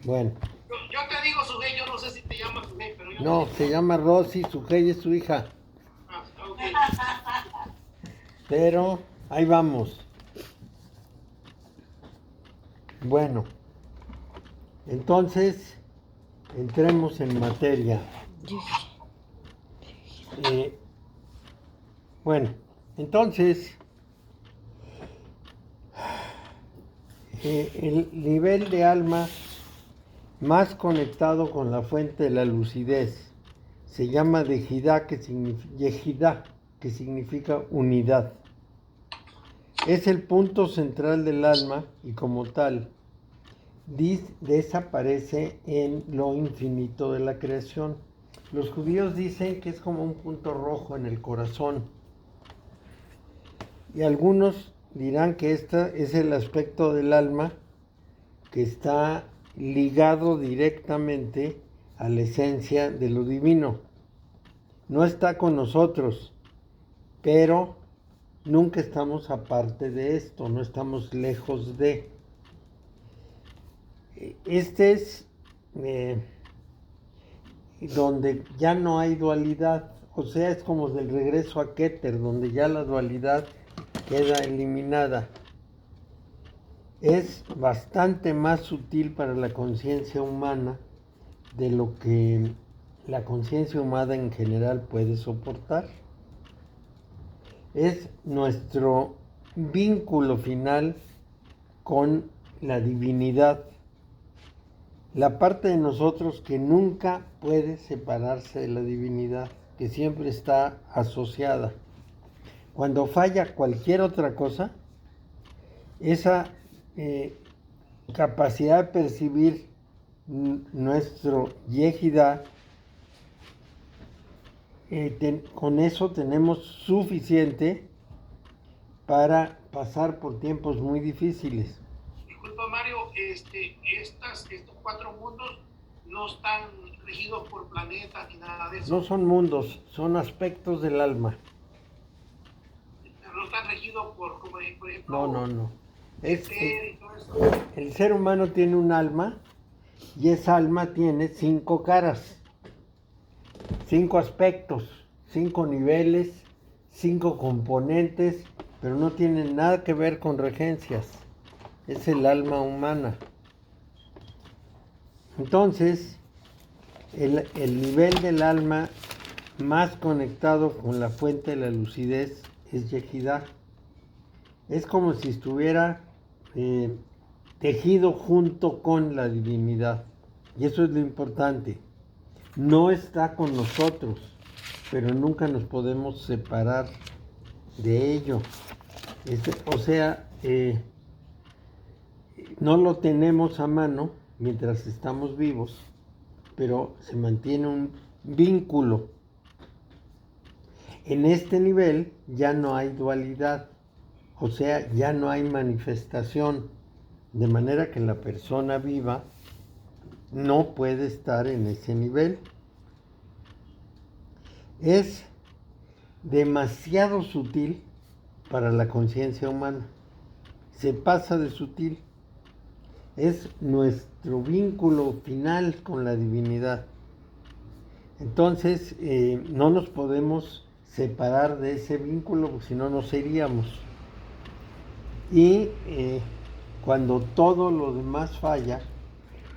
Bueno, Yo te digo Sujei, yo no sé si te llamas Sujei, pero yo te no, digo. se llama Rosy, Sujei es su hija, Ah, ok. pero ahí vamos. Bueno, entonces entremos en materia. Eh, bueno, entonces el nivel de alma más conectado con la fuente de la lucidez se llama Yehidá, que significa unidad. Es el punto central del alma y como tal desaparece en lo infinito de la creación. Los judíos dicen que es como un punto rojo en el corazón y algunos dirán que este es el aspecto del alma que está ligado directamente a la esencia de lo divino. No está con nosotros, pero nunca estamos aparte de esto, no estamos lejos de. Este es donde ya no hay dualidad, o sea, es como del regreso a Keter, donde ya la dualidad queda eliminada. Es bastante más sutil para la conciencia humana de lo que la conciencia humana en general puede soportar. Es nuestro vínculo final con la divinidad, la parte de nosotros que nunca puede separarse de la divinidad, que siempre está asociada. Cuando falla cualquier otra cosa, esa capacidad de percibir nuestro Yehidá, con eso tenemos suficiente para pasar por tiempos muy difíciles. Disculpa Mario, estos cuatro mundos no están regidos por planetas ni nada de No eso. son mundos, son aspectos del alma. No están regidos por No, ejemplo, no. Es, Keter y todo eso. el ser humano tiene un alma y esa alma tiene 5 caras, 5 aspectos, 5 niveles, 5 componentes, pero no tienen nada que ver con regencias. Es el alma humana. Entonces, el nivel del alma más conectado con la fuente de la lucidez es Yehidá. Es como si estuviera tejido junto con la divinidad. Y eso es lo importante. No está con nosotros, pero nunca nos podemos separar de ello. O sea, no lo tenemos a mano mientras estamos vivos, pero se mantiene un vínculo. En este nivel ya no hay dualidad, o sea, ya no hay manifestación, de manera que la persona viva no puede estar en ese nivel. Es demasiado sutil para la conciencia humana. Se pasa de sutil. Es nuestro vínculo final con la divinidad. Entonces, no nos podemos separar de ese vínculo, porque si no nos iríamos. Y cuando todo lo demás falla,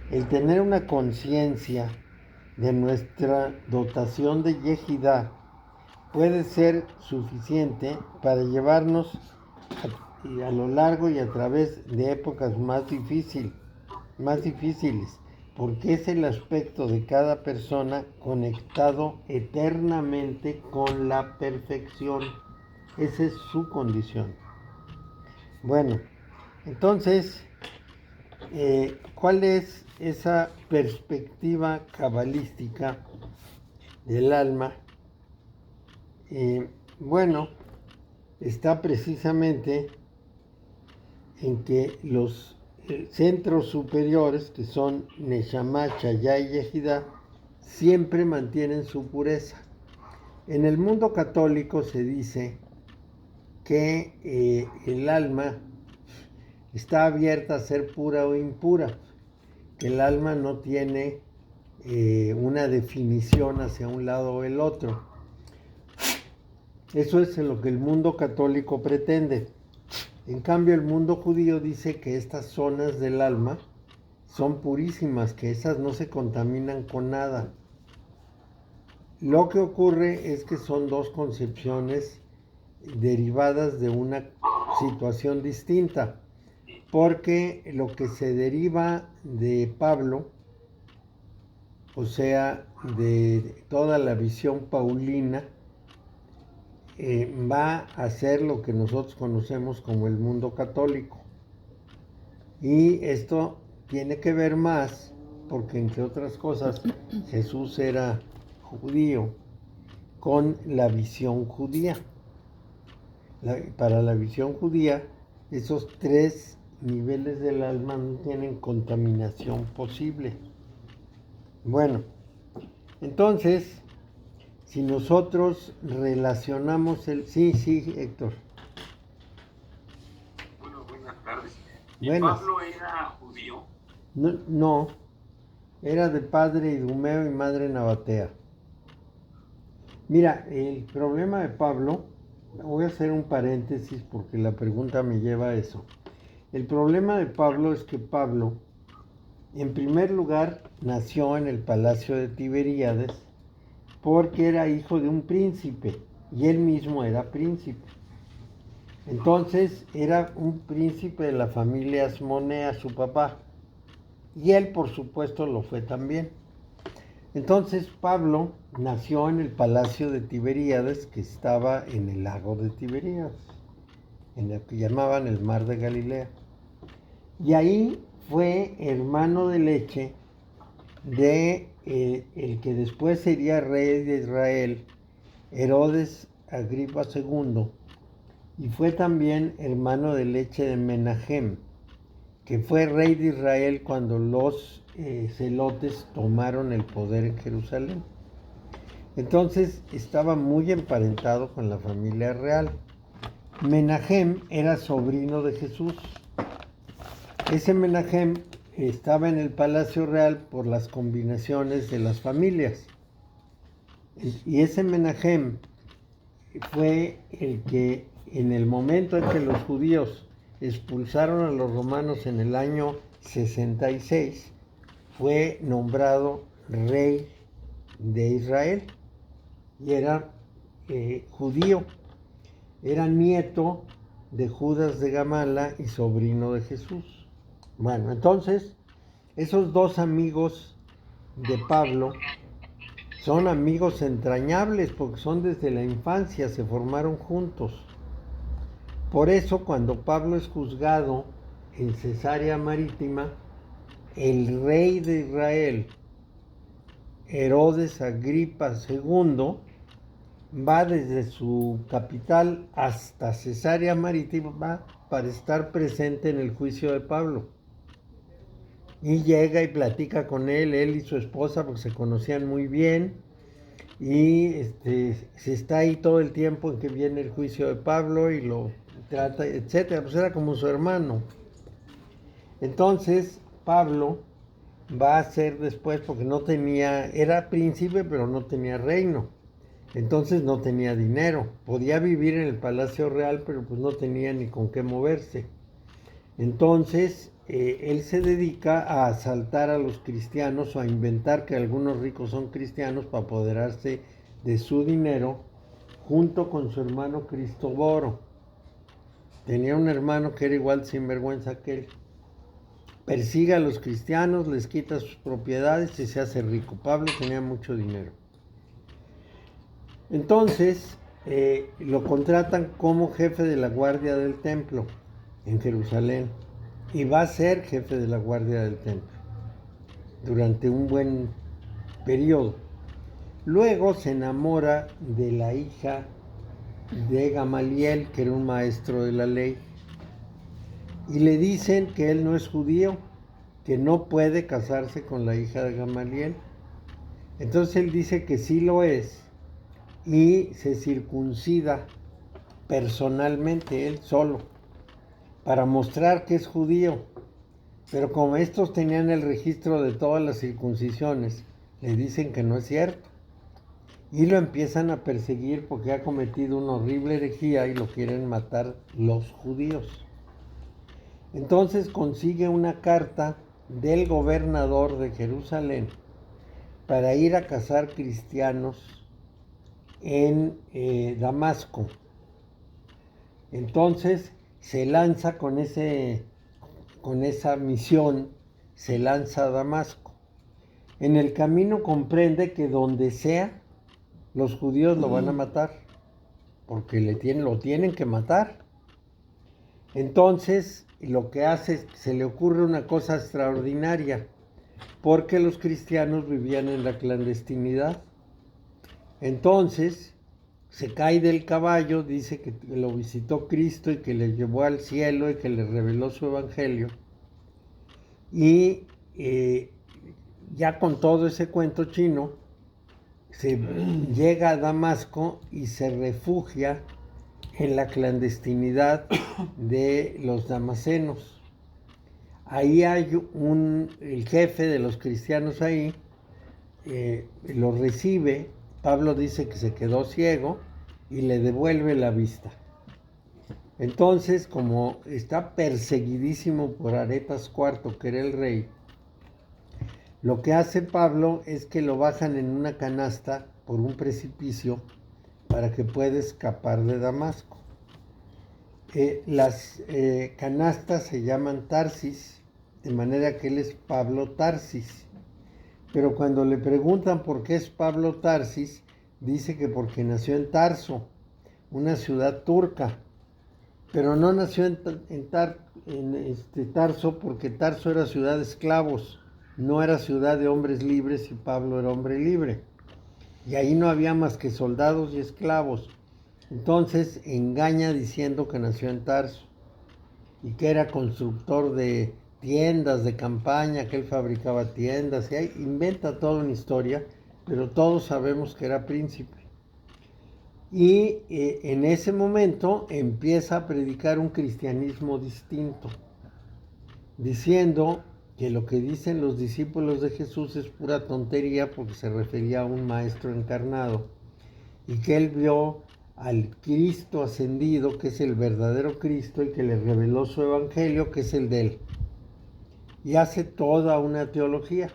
el tener una conciencia de nuestra dotación de Yehidá puede ser suficiente para llevarnos a lo largo y a través de épocas más difíciles, porque es el aspecto de cada persona conectado eternamente con la perfección. Esa es su condición. Bueno, entonces, ¿cuál es esa perspectiva cabalística del alma? Bueno, está precisamente en que los centros superiores, que son Neshama, Chayá y Yehidá, siempre mantienen su pureza. En el mundo católico se dice que el alma está abierta a ser pura o impura, que el alma no tiene una definición hacia un lado o el otro. Eso es lo que el mundo católico pretende. En cambio, el mundo judío dice que estas zonas del alma son purísimas, que esas no se contaminan con nada. Lo que ocurre es que son dos concepciones derivadas de una situación distinta, porque lo que se deriva de Pablo, o sea, de toda la visión paulina, va a ser lo que nosotros conocemos como el mundo católico. Y esto tiene que ver más, porque entre otras cosas, Jesús era judío, con la visión judía. Para la visión judía, esos tres niveles del alma no tienen contaminación posible. Bueno, entonces, si nosotros relacionamos el... Sí, Héctor. Bueno, buenas tardes. Buenas. ¿Pablo era judío? No, era de padre idumeo y madre nabatea. Mira, el problema de Pablo, voy a hacer un paréntesis porque la pregunta me lleva a eso. El problema de Pablo es que Pablo, en primer lugar, nació en el palacio de Tiberíades porque era hijo de un príncipe y él mismo era príncipe. Entonces era un príncipe de la familia Asmonea, su papá, y él por supuesto lo fue también. Entonces Pablo nació en el palacio de Tiberíades, que estaba en el lago de Tiberíades, en el que llamaban el mar de Galilea. Y ahí fue hermano de leche de el que después sería rey de Israel, Herodes Agripa II, y fue también hermano de leche de Menahem, que fue rey de Israel cuando los celotes tomaron el poder en Jerusalén. Entonces estaba muy emparentado con la familia real. Menahem era sobrino de Jesús. Ese Menahem estaba en el palacio real por las combinaciones de las familias. Y ese Menahem fue el que en el momento en que los judíos expulsaron a los romanos en el año 66, fue nombrado rey de Israel y era judío. Era nieto de Judas de Gamala y sobrino de Jesús. Bueno, entonces, esos dos amigos de Pablo son amigos entrañables porque son desde la infancia, se formaron juntos. Por eso, cuando Pablo es juzgado en Cesarea Marítima, el rey de Israel, Herodes Agripa II, va desde su capital hasta Cesarea Marítima para estar presente en el juicio de Pablo. Y llega y platica con él y su esposa, porque se conocían muy bien, y se está ahí todo el tiempo en que viene el juicio de Pablo y lo trata, etcétera. Pues era como su hermano. Entonces Pablo va a ser después, porque no tenía, era príncipe pero no tenía reino, entonces no tenía dinero, podía vivir en el palacio real pero pues no tenía ni con qué moverse. Entonces él se dedica a asaltar a los cristianos o a inventar que algunos ricos son cristianos para apoderarse de su dinero, junto con su hermano Cristoboro. Tenía un hermano que era igual sinvergüenza que él. Persigue a los cristianos, les quita sus propiedades y se hace rico. Pablo tenía mucho dinero. Entonces lo contratan como jefe de la guardia del templo en Jerusalén y va a ser jefe de la guardia del templo durante un buen periodo. Luego se enamora de la hija de Gamaliel, que era un maestro de la ley, y le dicen que él no es judío, que no puede casarse con la hija de Gamaliel. Entonces él dice que sí lo es y se circuncida personalmente, él solo, para mostrar que es judío. Pero como estos tenían el registro de todas las circuncisiones, le dicen que no es cierto. Y lo empiezan a perseguir porque ha cometido una horrible herejía y lo quieren matar los judíos. Entonces consigue una carta del gobernador de Jerusalén para ir a cazar cristianos en Damasco. Entonces se lanza con esa misión, se lanza a Damasco. En el camino comprende que donde sea, los judíos lo van a matar, porque lo tienen que matar. Entonces, lo que hace es que se le ocurre una cosa extraordinaria, porque los cristianos vivían en la clandestinidad. Entonces, se cae del caballo, dice que lo visitó Cristo y que le llevó al cielo y que le reveló su evangelio. Y ya con todo ese cuento chino, se llega a Damasco y se refugia en la clandestinidad de los damasenos. Ahí hay el jefe de los cristianos ahí, lo recibe. Pablo dice que se quedó ciego y le devuelve la vista. Entonces, como está perseguidísimo por Aretas IV, que era el rey, lo que hace Pablo es que lo bajan en una canasta por un precipicio para que pueda escapar de Damasco. Las canastas se llaman Tarsis, de manera que él es Pablo Tarsis. Pero cuando le preguntan por qué es Pablo Tarsis, dice que porque nació en Tarso, una ciudad turca. Pero no nació en Tarso porque Tarso era ciudad de esclavos, no era ciudad de hombres libres y Pablo era hombre libre. Y ahí no había más que soldados y esclavos. Entonces engaña diciendo que nació en Tarso y que era constructor de tiendas de campaña, que él fabricaba tiendas, y ahí inventa toda una historia, pero todos sabemos que era príncipe. Y en ese momento empieza a predicar un cristianismo distinto, diciendo que lo que dicen los discípulos de Jesús es pura tontería porque se refería a un maestro encarnado y que él vio al Cristo ascendido, que es el verdadero Cristo, y que le reveló su evangelio, que es el de él. Y hace toda una teología.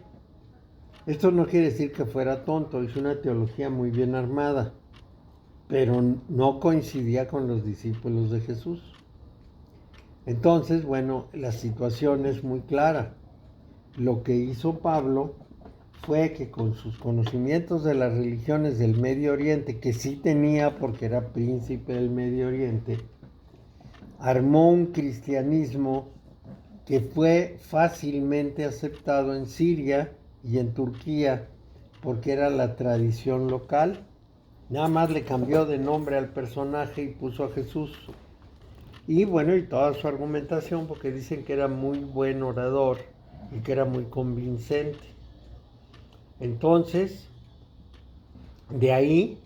Esto no quiere decir que fuera tonto, hizo una teología muy bien armada, pero no coincidía con los discípulos de Jesús. Entonces, bueno, la situación es muy clara. Lo que hizo Pablo fue que con sus conocimientos de las religiones del Medio Oriente, que sí tenía porque era príncipe del Medio Oriente, armó un cristianismo que fue fácilmente aceptado en Siria y en Turquía porque era la tradición local. Nada más le cambió de nombre al personaje y puso a Jesús. Y bueno, y toda su argumentación, porque dicen que era muy buen orador y que era muy convincente. Entonces, de ahí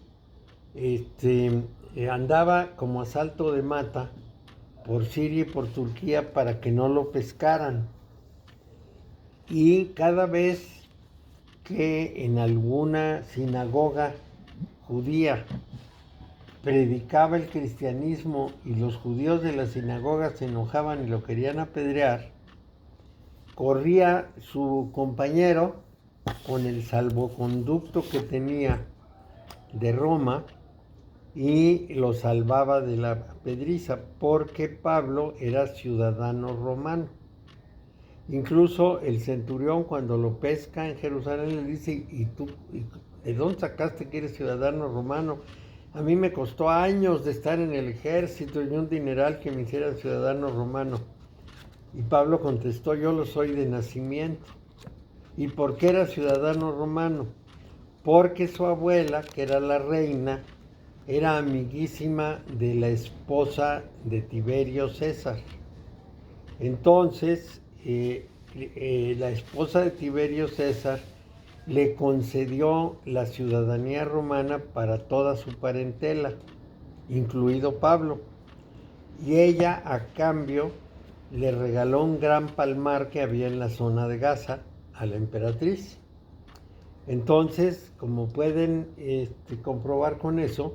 andaba como a salto de mata por Siria y por Turquía para que no lo pescaran. Y cada vez que en alguna sinagoga judía predicaba el cristianismo y los judíos de la sinagoga se enojaban y lo querían apedrear, corría su compañero con el salvoconducto que tenía de Roma y lo salvaba de la pedriza porque Pablo era ciudadano romano. Incluso el centurión, cuando lo pesca en Jerusalén, le dice: ¿y tú de dónde sacaste que eres ciudadano romano? A mí me costó años de estar en el ejército y un dineral que me hiciera ciudadano romano. Y Pablo contestó: yo lo soy de nacimiento. ¿Y por qué era ciudadano romano? Porque su abuela, que era la reina, era amiguísima de la esposa de Tiberio César. Entonces, la esposa de Tiberio César le concedió la ciudadanía romana para toda su parentela, incluido Pablo. Y ella, a cambio, le regaló un gran palmar que había en la zona de Gaza a la emperatriz. Entonces, como pueden comprobar con eso,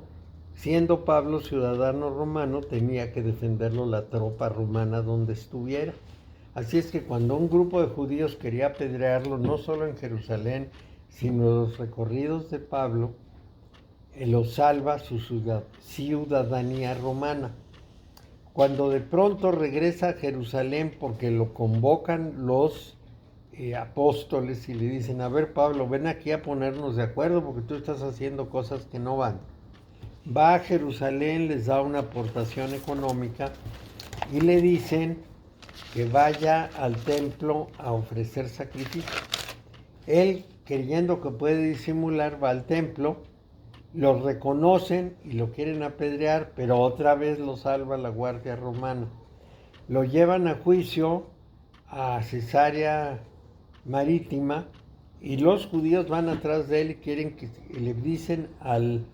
siendo Pablo ciudadano romano, tenía que defenderlo la tropa romana donde estuviera. Así es que cuando un grupo de judíos quería apedrearlo, no solo en Jerusalén, sino en los recorridos de Pablo, lo salva su ciudadanía romana. Cuando de pronto regresa a Jerusalén porque lo convocan los apóstoles y le dicen, a ver Pablo, ven aquí a ponernos de acuerdo porque tú estás haciendo cosas que no van. Va a Jerusalén, les da una aportación económica y le dicen que vaya al templo a ofrecer sacrificio. Él, creyendo que puede disimular, va al templo, los reconocen y lo quieren apedrear, pero otra vez lo salva la guardia romana. Lo llevan a juicio a Cesarea Marítima y los judíos van atrás de él y quieren que le dicen al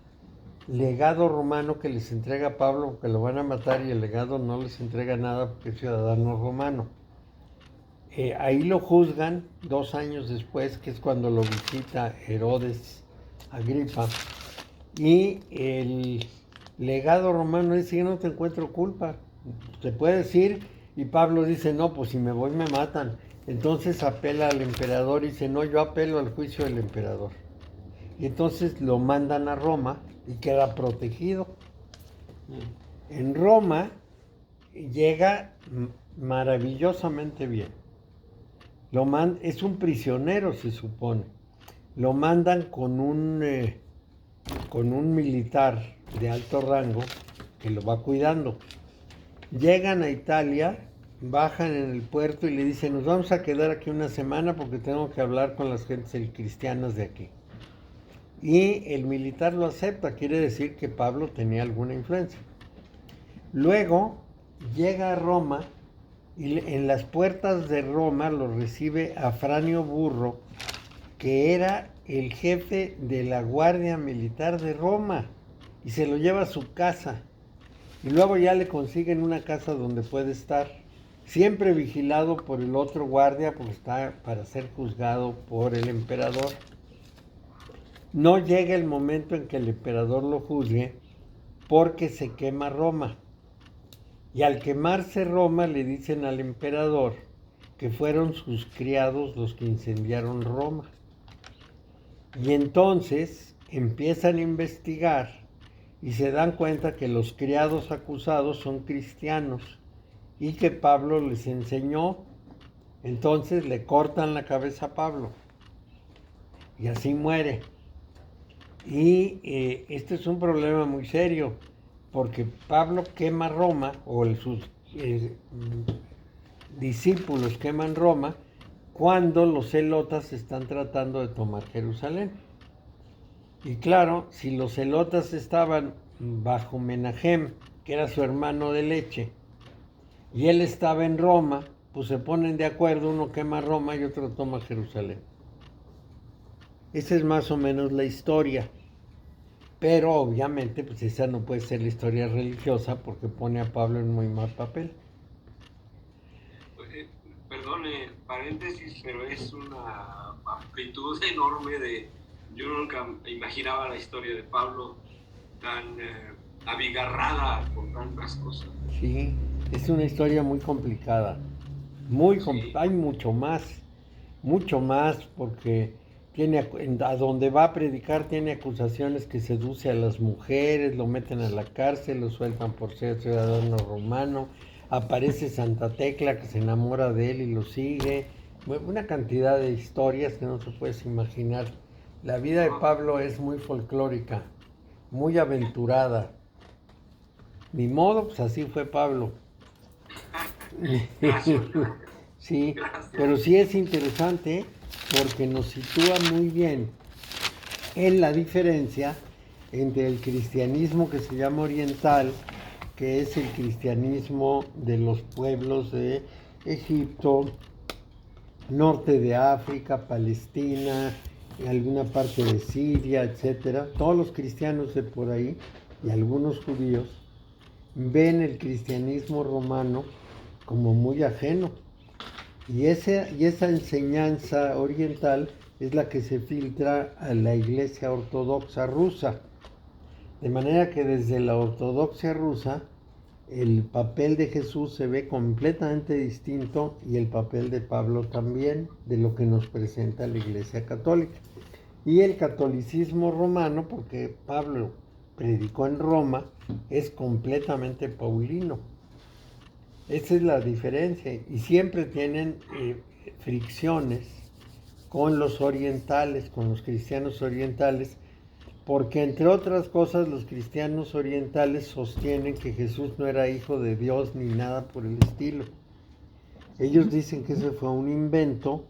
legado romano que les entrega a Pablo que lo van a matar y el legado no les entrega nada porque es ciudadano romano. Ahí lo juzgan 2 años después, que es cuando lo visita Herodes Agripa, y el legado romano dice, yo no te encuentro culpa, te puedes ir, y Pablo dice, no, pues si me voy me matan. Entonces apela al emperador y dice, no, yo apelo al juicio del emperador. Y entonces lo mandan a Roma y queda protegido. En Roma llega maravillosamente bien. Es un prisionero, se supone. Lo mandan con un militar de alto rango que lo va cuidando. Llegan a Italia, bajan en el puerto y le dicen, nos vamos a quedar aquí una semana porque tengo que hablar con las gentes cristianas de aquí. Y el militar lo acepta, quiere decir que Pablo tenía alguna influencia. Luego llega a Roma y en las puertas de Roma lo recibe Afranio Burro, que era el jefe de la Guardia Militar de Roma, y se lo lleva a su casa. Y luego ya le consiguen una casa donde puede estar, siempre vigilado por el otro guardia, porque está para ser juzgado por el emperador. No llega el momento en que el emperador lo juzgue porque se quema Roma. Y al quemarse Roma le dicen al emperador que fueron sus criados los que incendiaron Roma. Y entonces empiezan a investigar y se dan cuenta que los criados acusados son cristianos y que Pablo les enseñó. Entonces le cortan la cabeza a Pablo y así muere. Y este es un problema muy serio porque Pablo quema Roma, o sus discípulos queman Roma, cuando los celotas están tratando de tomar Jerusalén. Y claro, si los celotas estaban bajo Menahem, que era su hermano de leche, y él estaba en Roma, pues se ponen de acuerdo, uno quema Roma y otro toma Jerusalén. Esa es más o menos la historia. Pero obviamente pues esa no puede ser la historia religiosa porque pone a Pablo en muy mal papel. Perdone, paréntesis, pero es una amplitud enorme yo nunca imaginaba la historia de Pablo tan abigarrada por tantas cosas. Sí, es una historia muy complicada. Hay mucho más, porque a donde va a predicar tiene acusaciones que seduce a las mujeres, lo meten a la cárcel, lo sueltan por ser ciudadano romano, aparece Santa Tecla que se enamora de él y lo sigue, una cantidad de historias que no se puede imaginar. La vida de Pablo es muy folclórica, muy aventurada. Ni modo, pues así fue Pablo. Sí, pero sí es interesante porque nos sitúa muy bien en la diferencia entre el cristianismo que se llama oriental, que es el cristianismo de los pueblos de Egipto, norte de África, Palestina, alguna parte de Siria, etcétera. Todos los cristianos de por ahí y algunos judíos ven el cristianismo romano como muy ajeno. Y esa enseñanza oriental es la que se filtra a la Iglesia Ortodoxa rusa. De manera que desde la ortodoxia rusa el papel de Jesús se ve completamente distinto y el papel de Pablo también de lo que nos presenta la Iglesia Católica. Y el catolicismo romano, porque Pablo predicó en Roma, es completamente paulino. Esa es la diferencia. Y siempre tienen fricciones con los orientales, con los cristianos orientales, porque entre otras cosas los cristianos orientales sostienen que Jesús no era hijo de Dios ni nada por el estilo. Ellos dicen que ese fue un invento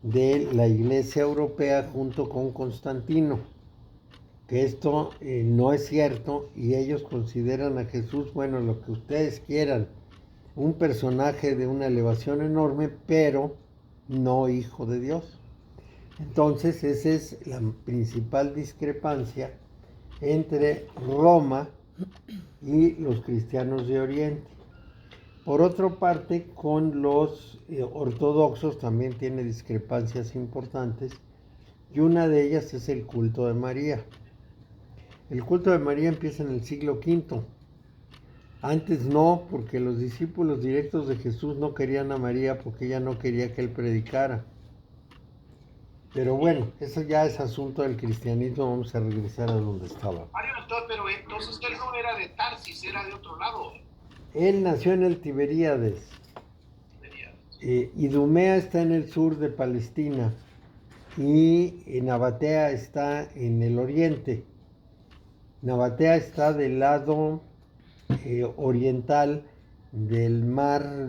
de la Iglesia Europea junto con Constantino, que esto no es cierto, y ellos consideran a Jesús, bueno, lo que ustedes quieran, un personaje de una elevación enorme, pero no hijo de Dios. Entonces esa es la principal discrepancia entre Roma y los cristianos de Oriente. Por otra parte, con los ortodoxos también tiene discrepancias importantes, y una de ellas es el culto de María. El culto de María empieza en el siglo V. Antes no, porque los discípulos directos de Jesús no querían a María porque ella no quería que él predicara. Pero bueno, eso ya es asunto del cristianismo, vamos a regresar a donde estaba. Mario, pero entonces él no era de Tarsis, era de otro lado. Él nació en el Tiberíades. Idumea está en el sur de Palestina y Nabatea está en el oriente. Nabatea está del lado oriental del mar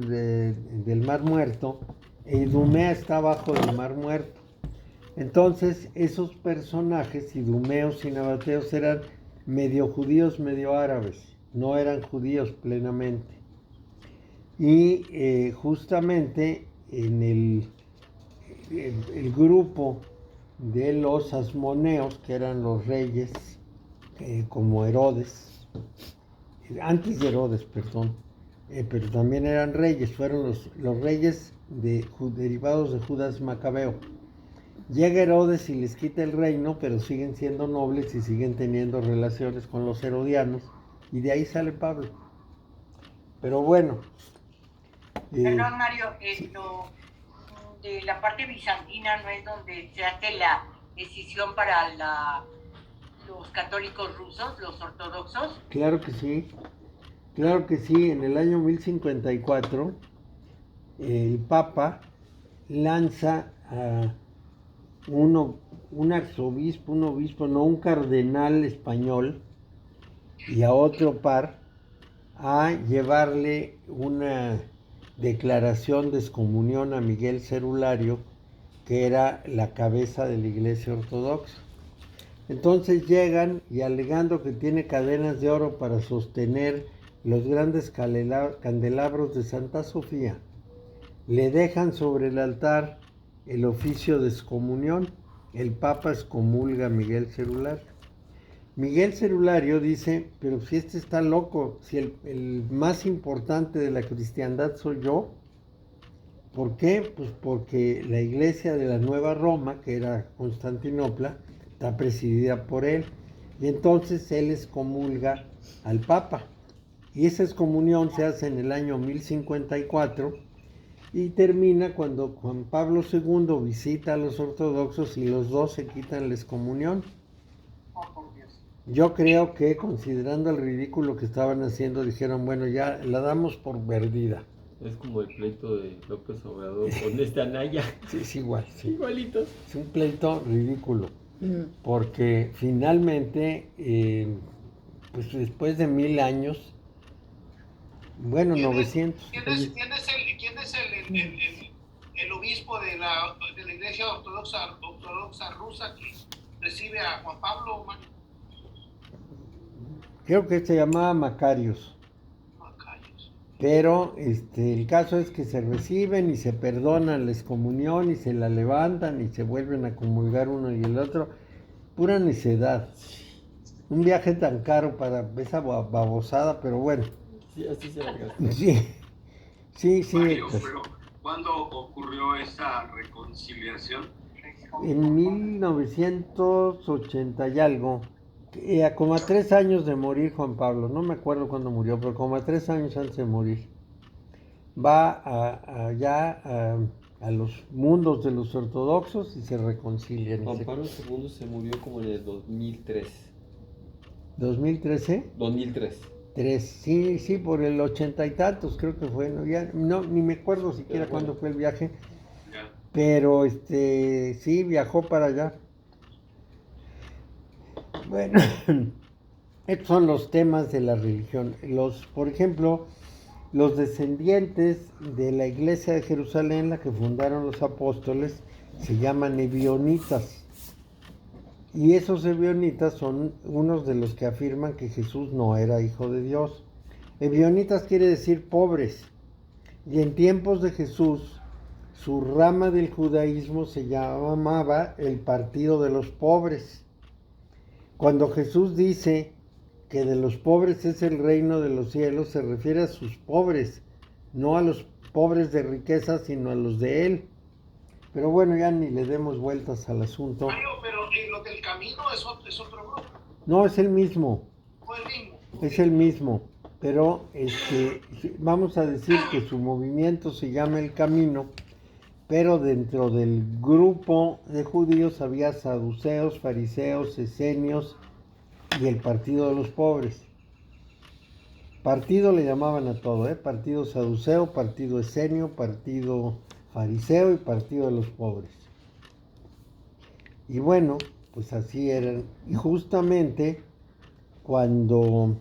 Muerto, e Idumea está abajo del Mar Muerto. Entonces esos personajes, idumeos y nabateos, eran medio judíos, medio árabes, no eran judíos plenamente. Y justamente en el grupo de los asmoneos, que eran los reyes, como Herodes, antes de Herodes, perdón, pero también eran reyes, fueron los reyes derivados de Judas Macabeo. Llega Herodes y les quita el reino, pero siguen siendo nobles y siguen teniendo relaciones con los herodianos, y de ahí sale Pablo. Pero bueno. Perdón, Mario, esto de la parte bizantina no es donde se hace la decisión para los católicos rusos, los ortodoxos. Claro que sí, en el año 1054 el Papa lanza a un arzobispo, un cardenal español, y a otro par a llevarle una declaración de excomunión a Miguel Cerulario, que era la cabeza de la Iglesia Ortodoxa. Entonces llegan y, alegando que tiene cadenas de oro para sostener los grandes candelabros de Santa Sofía, le dejan sobre el altar el oficio de excomunión. El Papa excomulga a Miguel Cerulario. Miguel Cerulario dice, pero si este está loco, si el más importante de la cristiandad soy yo. ¿Por qué? Pues porque la iglesia de la Nueva Roma, que era Constantinopla, está presidida por él. Y entonces él excomulga al Papa. Y esa excomunión se hace en el año 1054 y termina cuando Juan Pablo II visita a los ortodoxos y los dos se quitan la excomunión. Yo creo que, considerando el ridículo que estaban haciendo, dijeron, bueno, ya la damos por perdida. Es como el pleito de López Obrador con Anaya. Sí, es igual, sí. Igualitos. Es un pleito ridículo, porque finalmente, pues después de 1000 años, bueno, 900. ¿Quién es el obispo de la Iglesia Ortodoxa rusa que recibe a Juan Pablo? Creo que se llamaba Macarios. Pero el caso es que se reciben y se perdonan la excomunión y se la levantan y se vuelven a comulgar uno y el otro. Pura necedad. Un viaje tan caro para esa babosada, pero bueno. Sí, así se la gastó. Sí. Sí, sí. Mario, Pues, pero ¿cuándo ocurrió esa reconciliación? en 1980 y algo, como a 3 años de morir Juan Pablo, no me acuerdo cuándo murió, pero como a 3 años antes de morir, va allá a los mundos de los ortodoxos y se reconcilian. Juan Pablo II se murió como en el 2003. ¿2013? 2003. Sí, sí, por el 80 y tantos creo que fue, no, ya, no, ni me acuerdo siquiera Pero bueno. cuándo fue el viaje, Ya. pero sí, viajó para allá. Bueno, estos son los temas de la religión. Por ejemplo, los descendientes de la iglesia de Jerusalén, la que fundaron los apóstoles, se llaman ebionitas. Y esos ebionitas son unos de los que afirman que Jesús no era hijo de Dios. Ebionitas quiere decir pobres. Y en tiempos de Jesús, su rama del judaísmo se llamaba el partido de los pobres. Cuando Jesús dice que de los pobres es el reino de los cielos, se refiere a sus pobres, no a los pobres de riqueza, sino a los de él. Pero bueno, ya ni le demos vueltas al asunto. Mario, pero lo del camino es otro grupo. No, es el mismo. ¿O el mismo? Es el mismo. Pero vamos a decir que su movimiento se llama El Camino, pero dentro del grupo de judíos había saduceos, fariseos, esenios y el partido de los pobres. Partido le llamaban a todo, partido saduceo, partido esenio, partido fariseo y partido de los pobres. Y bueno, pues así eran. Y justamente cuando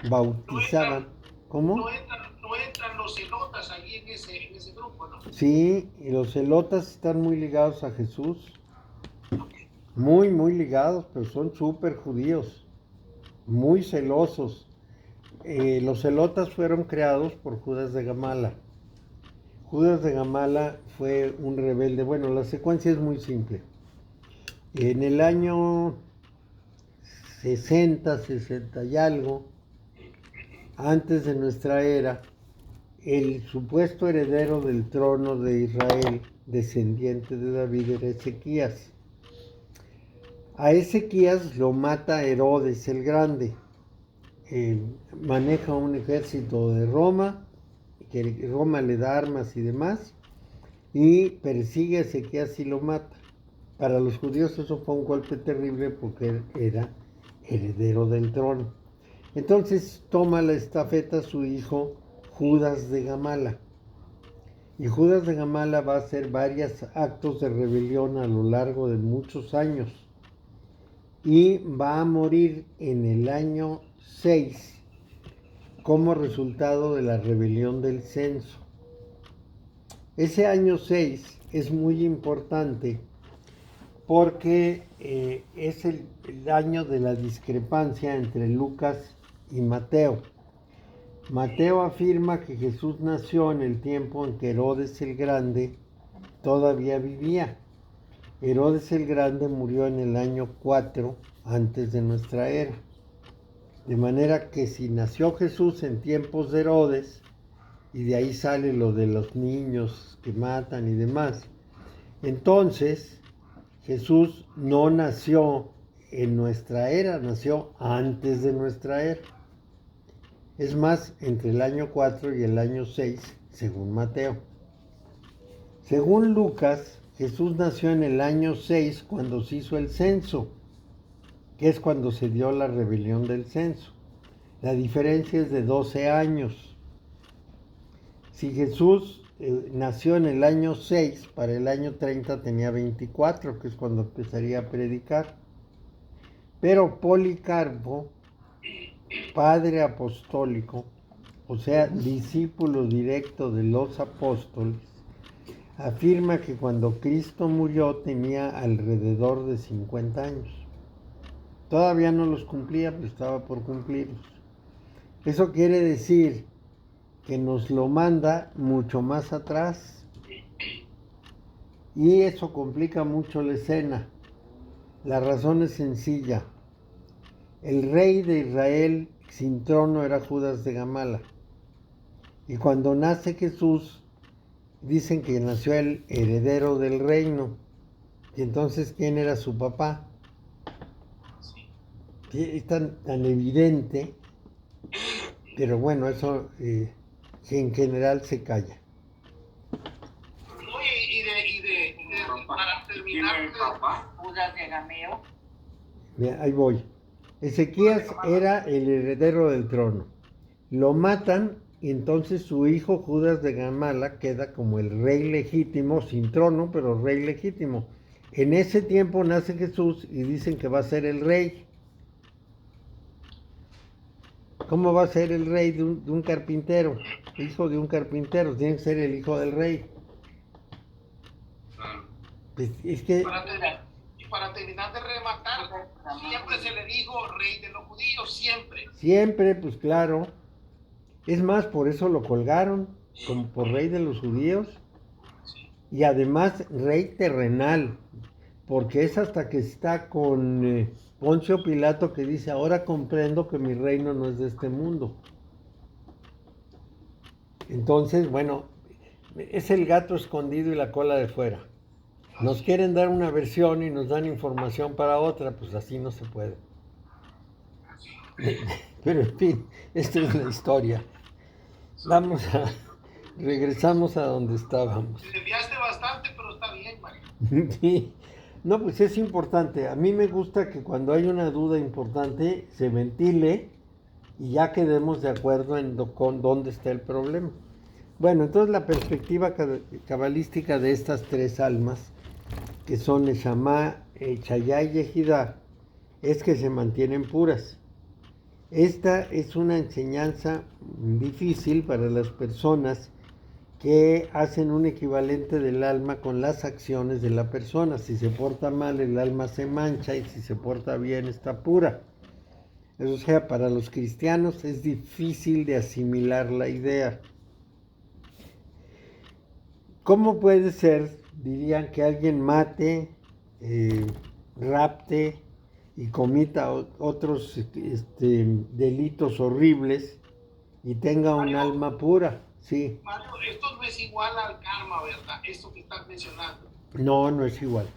bautizaban, ¿cómo? No entran los celotas ahí en ese grupo, ¿no? Sí, y los celotas están muy ligados a Jesús. Muy, muy ligados, pero son súper judíos, muy celosos. Los celotas fueron creados por Judas de Gamala. Judas de Gamala fue un rebelde. Bueno, la secuencia es muy simple. En el año 60 y algo, antes de nuestra era, el supuesto heredero del trono de Israel, descendiente de David, era Ezequías. A Ezequías lo mata Herodes el Grande. Maneja un ejército de Roma, que Roma le da armas y demás, y persigue a Ezequías y lo mata. Para los judíos eso fue un golpe terrible porque era heredero del trono. Entonces toma la estafeta su hijo Judas de Gamala. Y Judas de Gamala va a hacer varios actos de rebelión a lo largo de muchos años. Y va a morir en el año 6 como resultado de la rebelión del censo. Ese año 6 es muy importante porque es el año de la discrepancia entre Lucas y Mateo. Mateo afirma que Jesús nació en el tiempo en que Herodes el Grande todavía vivía. Herodes el Grande murió en el año 4 antes de nuestra era. De manera que si nació Jesús en tiempos de Herodes, y de ahí sale lo de los niños que matan y demás, entonces Jesús no nació en nuestra era, nació antes de nuestra era. Es más, entre el año 4 y el año 6, según Mateo. Según Lucas, Jesús nació en el año 6 cuando se hizo el censo, que es cuando se dio la rebelión del censo. La diferencia es de 12 años. Si Jesús nació en el año 6, para el año 30 tenía 24, que es cuando empezaría a predicar. Pero Policarpo, padre apostólico, o sea, discípulo directo de los apóstoles, afirma que cuando Cristo murió tenía alrededor de 50 años. Todavía no los cumplía, pero estaba por cumplirlos. Eso quiere decir que nos lo manda mucho más atrás. Y eso complica mucho la escena. La razón es sencilla. El rey de Israel sin trono era Judas de Gamala. Y cuando nace Jesús, dicen que nació el heredero del reino. Y entonces, ¿quién era su papá? Sí, es tan evidente, pero bueno, eso que en general se calla. Oye, para terminar, Judas de Gameo. Bien, ahí voy. Ezequías era el heredero del trono. Lo matan y entonces su hijo Judas de Gamala queda como el rey legítimo, sin trono, pero rey legítimo. En ese tiempo nace Jesús y dicen que va a ser el rey. ¿Cómo va a ser el rey de un carpintero? Hijo de un carpintero, tiene que ser el hijo del rey. Pues es que... Para terminar de rematar, siempre se le dijo rey de los judíos, siempre. Siempre, pues claro. Es más, por eso lo colgaron, como por rey de los judíos. Y además, rey terrenal, porque es hasta que está con Poncio Pilato que dice, ahora comprendo que mi reino no es de este mundo. Entonces, bueno, es el gato escondido y la cola de fuera. Nos quieren dar una versión y nos dan información para otra, pues así no se puede. Pero en fin, esta es la historia. Regresamos a donde estábamos. Te desviaste bastante, pero está bien, Mario. Sí. No, pues es importante. A mí me gusta que cuando hay una duda importante se ventile y ya quedemos de acuerdo con dónde está el problema. Bueno, entonces la perspectiva cabalística de estas tres almas, que son Neshama, Chayá y Yehidá, es que se mantienen puras. Esta es una enseñanza difícil para las personas que hacen un equivalente del alma con las acciones de la persona. Si se porta mal, el alma se mancha, y si se porta bien, está pura. O sea, para los cristianos es difícil de asimilar la idea. ¿Cómo puede ser, dirían, que alguien mate, rapte y comita otros delitos horribles y tenga un alma pura? Sí. Mario, esto no es igual al karma, ¿verdad? Esto que estás mencionando. No, no es igual.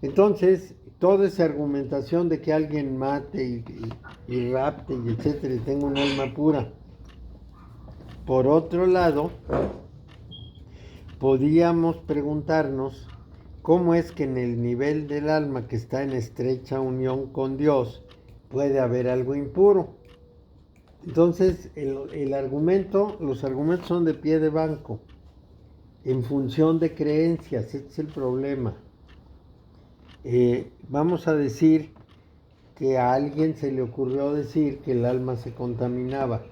Entonces, toda esa argumentación de que alguien mate y rapte y etcétera y tenga un alma pura. Por otro lado, podríamos preguntarnos cómo es que en el nivel del alma que está en estrecha unión con Dios puede haber algo impuro. Entonces, los argumentos son de pie de banco, en función de creencias. Este es el problema. Vamos a decir que a alguien se le ocurrió decir que el alma se contaminaba,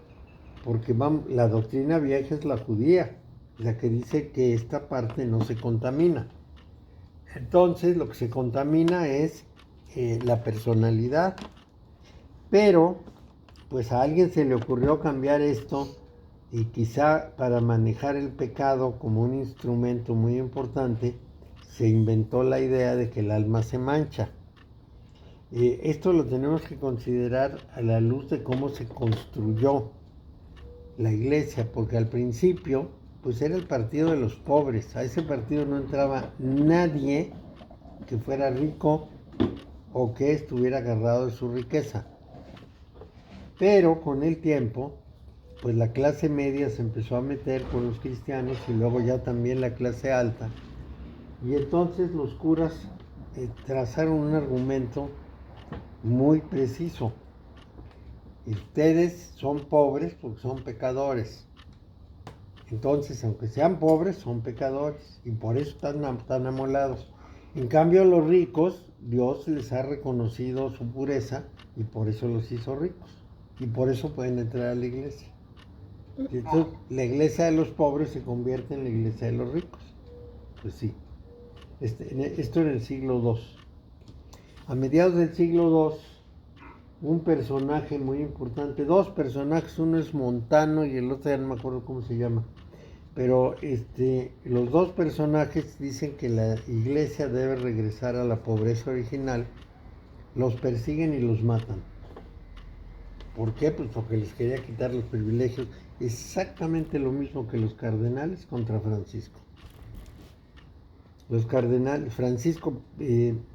porque la doctrina vieja es la judía, la que dice que esta parte no se contamina. Entonces, lo que se contamina es la personalidad, pero pues a alguien se le ocurrió cambiar esto y quizá para manejar el pecado como un instrumento muy importante, se inventó la idea de que el alma se mancha. Esto lo tenemos que considerar a la luz de cómo se construyó la iglesia, porque al principio pues era el partido de los pobres. A ese partido no entraba nadie que fuera rico o que estuviera agarrado de su riqueza. Pero con el tiempo, pues la clase media se empezó a meter con los cristianos y luego ya también la clase alta. Y entonces los curas trazaron un argumento muy preciso. Ustedes son pobres porque son pecadores. Entonces, aunque sean pobres, son pecadores y por eso están amolados. En cambio, los ricos, Dios les ha reconocido su pureza y por eso los hizo ricos. Y por eso pueden entrar a la iglesia. Entonces, la iglesia de los pobres se convierte en la iglesia de los ricos. Pues sí. Esto en el siglo II. A mediados del siglo II, un personaje muy importante, dos personajes, uno es Montano y el otro ya no me acuerdo cómo se llama, pero los dos personajes dicen que la iglesia debe regresar a la pobreza original, los persiguen y los matan. ¿Por qué? Pues porque les quería quitar los privilegios. Exactamente lo mismo que los cardenales contra Francisco. Los cardenales, Francisco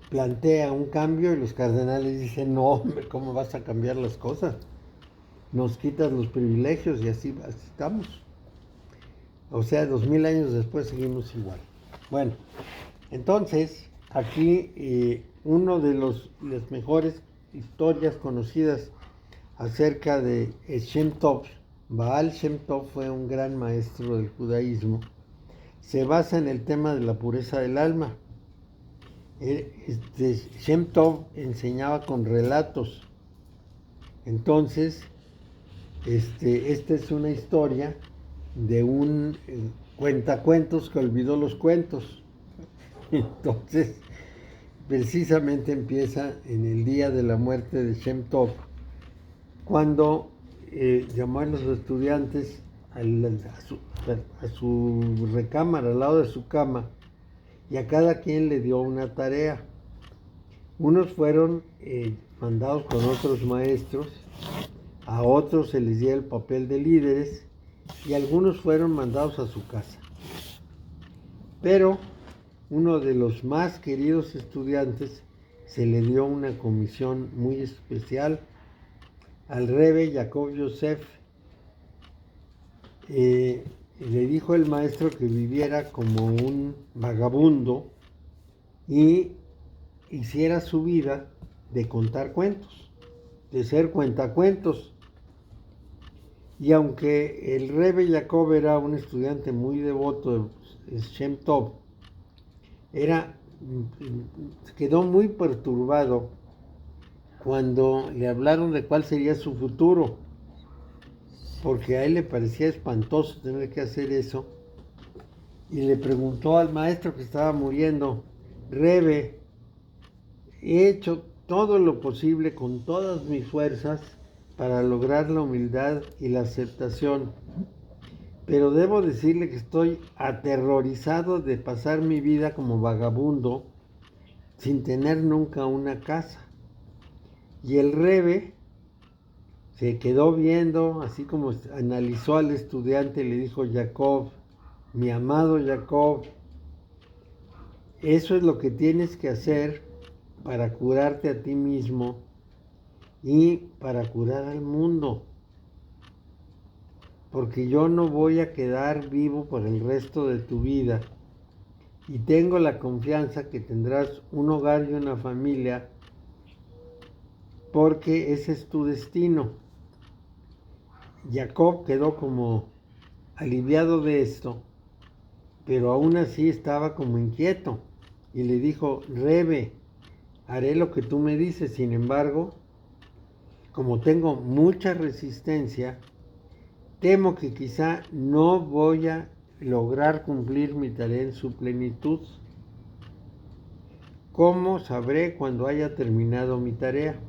plantea un cambio y los cardenales dicen, no, hombre, ¿cómo vas a cambiar las cosas? Nos quitas los privilegios y así estamos. O sea, 2000 años después seguimos igual. Bueno, entonces, aquí uno de las mejores historias conocidas acerca de Shem Tov, Baal Shem Tov fue un gran maestro del judaísmo, se basa en el tema de la pureza del alma. Shem Tov enseñaba con relatos. Entonces, esta es una historia de un cuentacuentos que olvidó los cuentos. Entonces, precisamente empieza en el día de la muerte de Shem Tov, cuando llamó a los estudiantes a su recámara, al lado de su cama, y a cada quien le dio una tarea. Unos fueron mandados con otros maestros, a otros se les dio el papel de líderes, y algunos fueron mandados a su casa. Pero uno de los más queridos estudiantes se le dio una comisión muy especial al Rebbe Jacob Yosef. Le dijo el maestro que viviera como un vagabundo y hiciera su vida de contar cuentos, de ser cuentacuentos. Y aunque el Rebbe Jacob era un estudiante muy devoto de Shem Tov, quedó muy perturbado cuando le hablaron de cuál sería su futuro, porque a él le parecía espantoso tener que hacer eso, y le preguntó al maestro que estaba muriendo, Rebbe, he hecho todo lo posible con todas mis fuerzas para lograr la humildad y la aceptación, pero debo decirle que estoy aterrorizado de pasar mi vida como vagabundo sin tener nunca una casa. Y el Rebbe se quedó viendo, así como analizó al estudiante, le dijo, Jacob, mi amado Jacob, eso es lo que tienes que hacer para curarte a ti mismo y para curar al mundo. Porque yo no voy a quedar vivo por el resto de tu vida. Y tengo la confianza que tendrás un hogar y una familia, porque ese es tu destino. Jacob quedó como aliviado de esto, pero aún así estaba como inquieto. Y le dijo, Rebbe, haré lo que tú me dices, sin embargo, como tengo mucha resistencia, temo que quizá no voy a lograr cumplir mi tarea en su plenitud. ¿Cómo sabré cuando haya terminado mi tarea?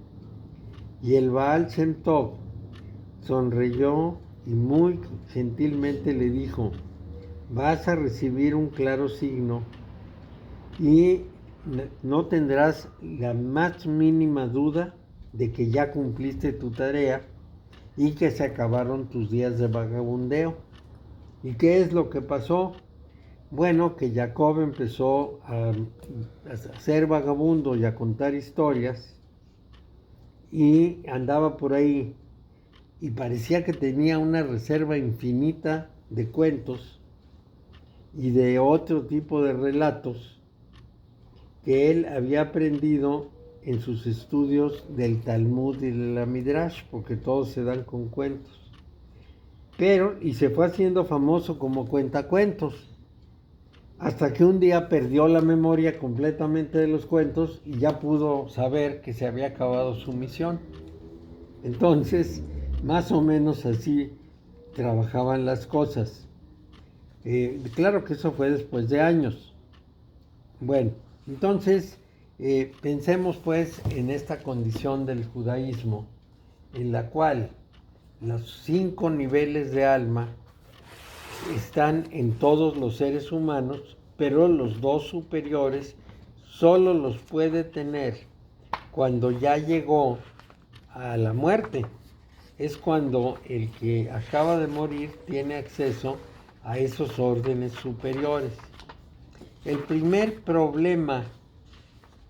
Y el Baal Shem Tov sonrió y muy gentilmente le dijo, vas a recibir un claro signo y no tendrás la más mínima duda de que ya cumpliste tu tarea y que se acabaron tus días de vagabundeo. ¿Y qué es lo que pasó? Bueno, que Jacob empezó a ser vagabundo y a contar historias y andaba por ahí y parecía que tenía una reserva infinita de cuentos y de otro tipo de relatos que él había aprendido en sus estudios del Talmud y de la Midrash, porque todos se dan con cuentos. Y se fue haciendo famoso como cuentacuentos, hasta que un día perdió la memoria completamente de los cuentos y ya pudo saber que se había acabado su misión. Entonces, más o menos así trabajaban las cosas. Claro que eso fue después de años. Bueno, entonces pensemos pues en esta condición del judaísmo, en la cual los 5 niveles de alma están en todos los seres humanos, pero los 2 superiores solo los puede tener cuando ya llegó a la muerte. es cuando el que acaba de morir tiene acceso a esos órdenes superiores. El primer problema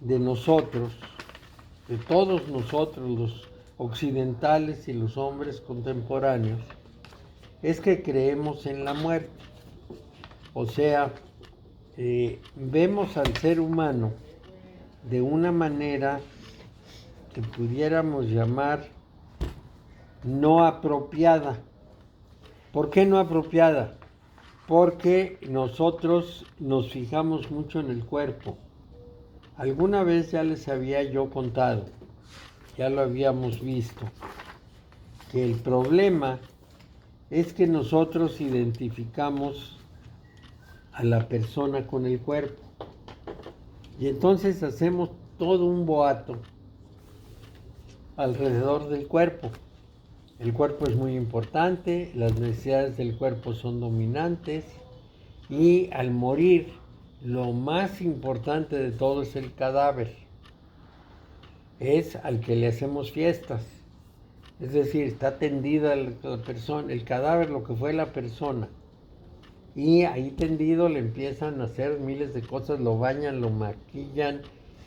de nosotros, de todos nosotros los occidentales y los hombres contemporáneos, es que creemos en la muerte. O sea, vemos al ser humano de una manera que pudiéramos llamar no apropiada. ¿Por qué no apropiada? Porque nosotros nos fijamos mucho en el cuerpo. Alguna vez ya les había yo contado, ya lo habíamos visto, que el problema es que nosotros identificamos a la persona con el cuerpo. Y entonces hacemos todo un boato alrededor del cuerpo. El cuerpo es muy importante, las necesidades del cuerpo son dominantes y al morir lo más importante de todo es el cadáver. Es al que le hacemos fiestas. Es decir, está tendida la persona, el cadáver, lo que fue la persona. Y ahí tendido le empiezan a hacer miles de cosas, lo bañan, lo maquillan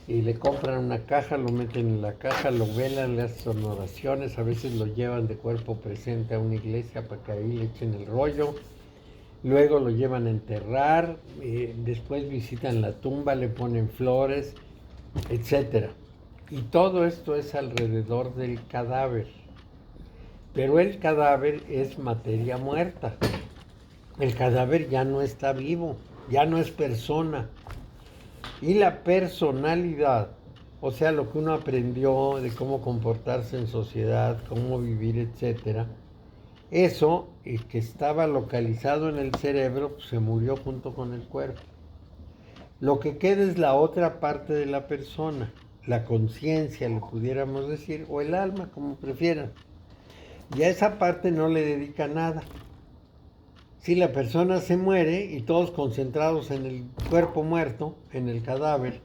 y le compran una caja, lo meten en la caja, lo velan, le hacen oraciones, a veces lo llevan de cuerpo presente a una iglesia para que ahí le echen el rollo, luego lo llevan a enterrar, después visitan la tumba, le ponen flores, etc. Y todo esto es alrededor del cadáver. Pero el cadáver es materia muerta. El cadáver ya no está vivo, ya no es persona. Y la personalidad, o sea, lo que uno aprendió de cómo comportarse en sociedad, cómo vivir, etc., eso que estaba localizado en el cerebro, pues, se murió junto con el cuerpo. Lo que queda es la otra parte de la persona, la conciencia, le pudiéramos decir, o el alma, como prefieran. Y a esa parte no le dedica nada. Si la persona se muere y todos concentrados en el cuerpo muerto, en el cadáver,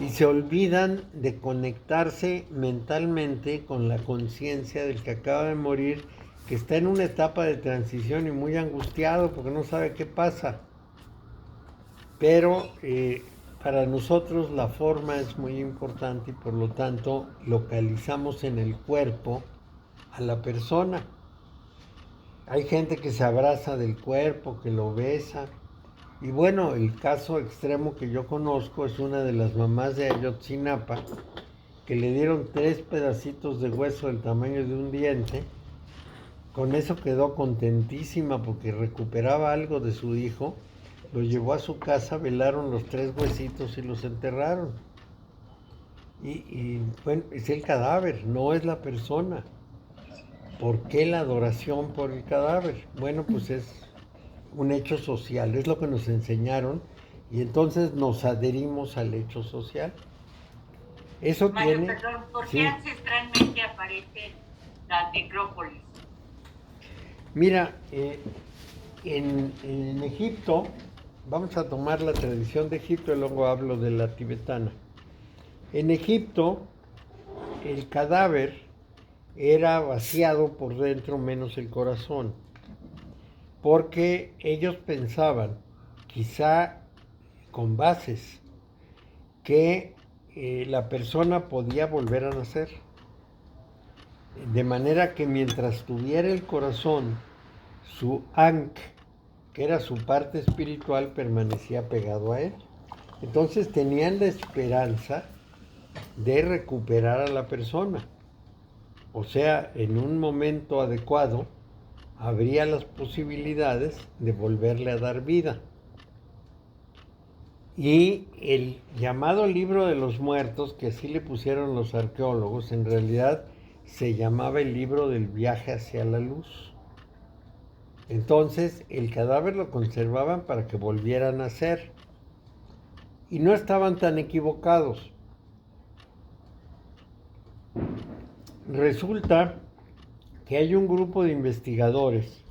y se olvidan de conectarse mentalmente con la conciencia del que acaba de morir, que está en una etapa de transición y muy angustiado porque no sabe qué pasa. Pero para nosotros la forma es muy importante y por lo tanto localizamos en el cuerpo a la persona. Hay gente que se abraza del cuerpo, que lo besa. Y bueno, el caso extremo que yo conozco es una de las mamás de Ayotzinapa, que le dieron 3 pedacitos de hueso del tamaño de un diente. Con eso quedó contentísima porque recuperaba algo de su hijo. Lo llevó a su casa, velaron los 3 huesitos y los enterraron. Y bueno, es el cadáver, no es la persona. ¿Por qué la adoración por el cadáver? Bueno, pues es un hecho social, es lo que nos enseñaron y entonces nos adherimos al hecho social. Eso Mario, tiene... perdón, ¿por sí. qué ancestralmente aparecen las necrópolis? Mira, en Egipto, vamos a tomar la tradición de Egipto y luego hablo de la tibetana. En Egipto, el cadáver era vaciado por dentro menos el corazón, porque ellos pensaban, quizá con bases, que la persona podía volver a nacer. De manera que mientras tuviera el corazón, su ankh, que era su parte espiritual, permanecía pegado a él. Entonces tenían la esperanza de recuperar a la persona. O sea, en un momento adecuado, habría las posibilidades de volverle a dar vida. Y el llamado libro de los muertos, que así le pusieron los arqueólogos, en realidad se llamaba el libro del viaje hacia la luz. Entonces, el cadáver lo conservaban para que volviera a nacer. Y no estaban tan equivocados. Resulta que hay un grupo de investigadores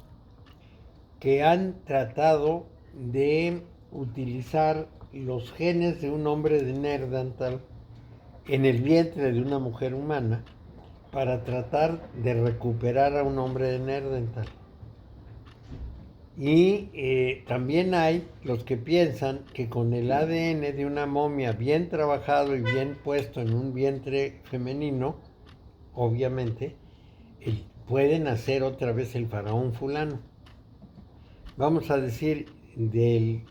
que han tratado de utilizar los genes de un hombre de Neandertal en el vientre de una mujer humana para tratar de recuperar a un hombre de Nerdental. Y también hay los que piensan que con el ADN de una momia bien trabajado y bien puesto en un vientre femenino, obviamente, pueden hacer otra vez el faraón fulano. Vamos a decir, de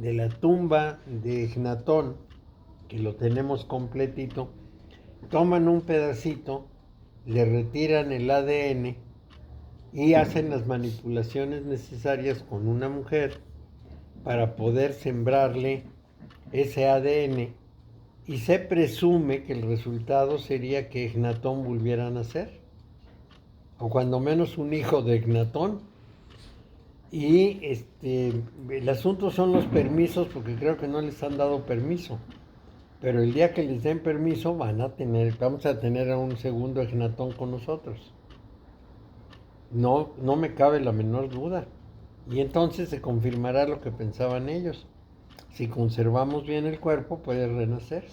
la tumba de Ejnatón, que lo tenemos completito, toman un pedacito, le retiran el ADN y hacen las manipulaciones necesarias con una mujer para poder sembrarle ese ADN, y se presume que el resultado sería que Ejnatón volviera a nacer, o cuando menos un hijo de Ejnatón. Y el asunto son los permisos, porque creo que no les han dado permiso, pero el día que les den permiso vamos a tener a un segundo Ejnatón con nosotros. No me cabe la menor duda. Y entonces se confirmará lo que pensaban ellos. Si conservamos bien el cuerpo, puede renacer.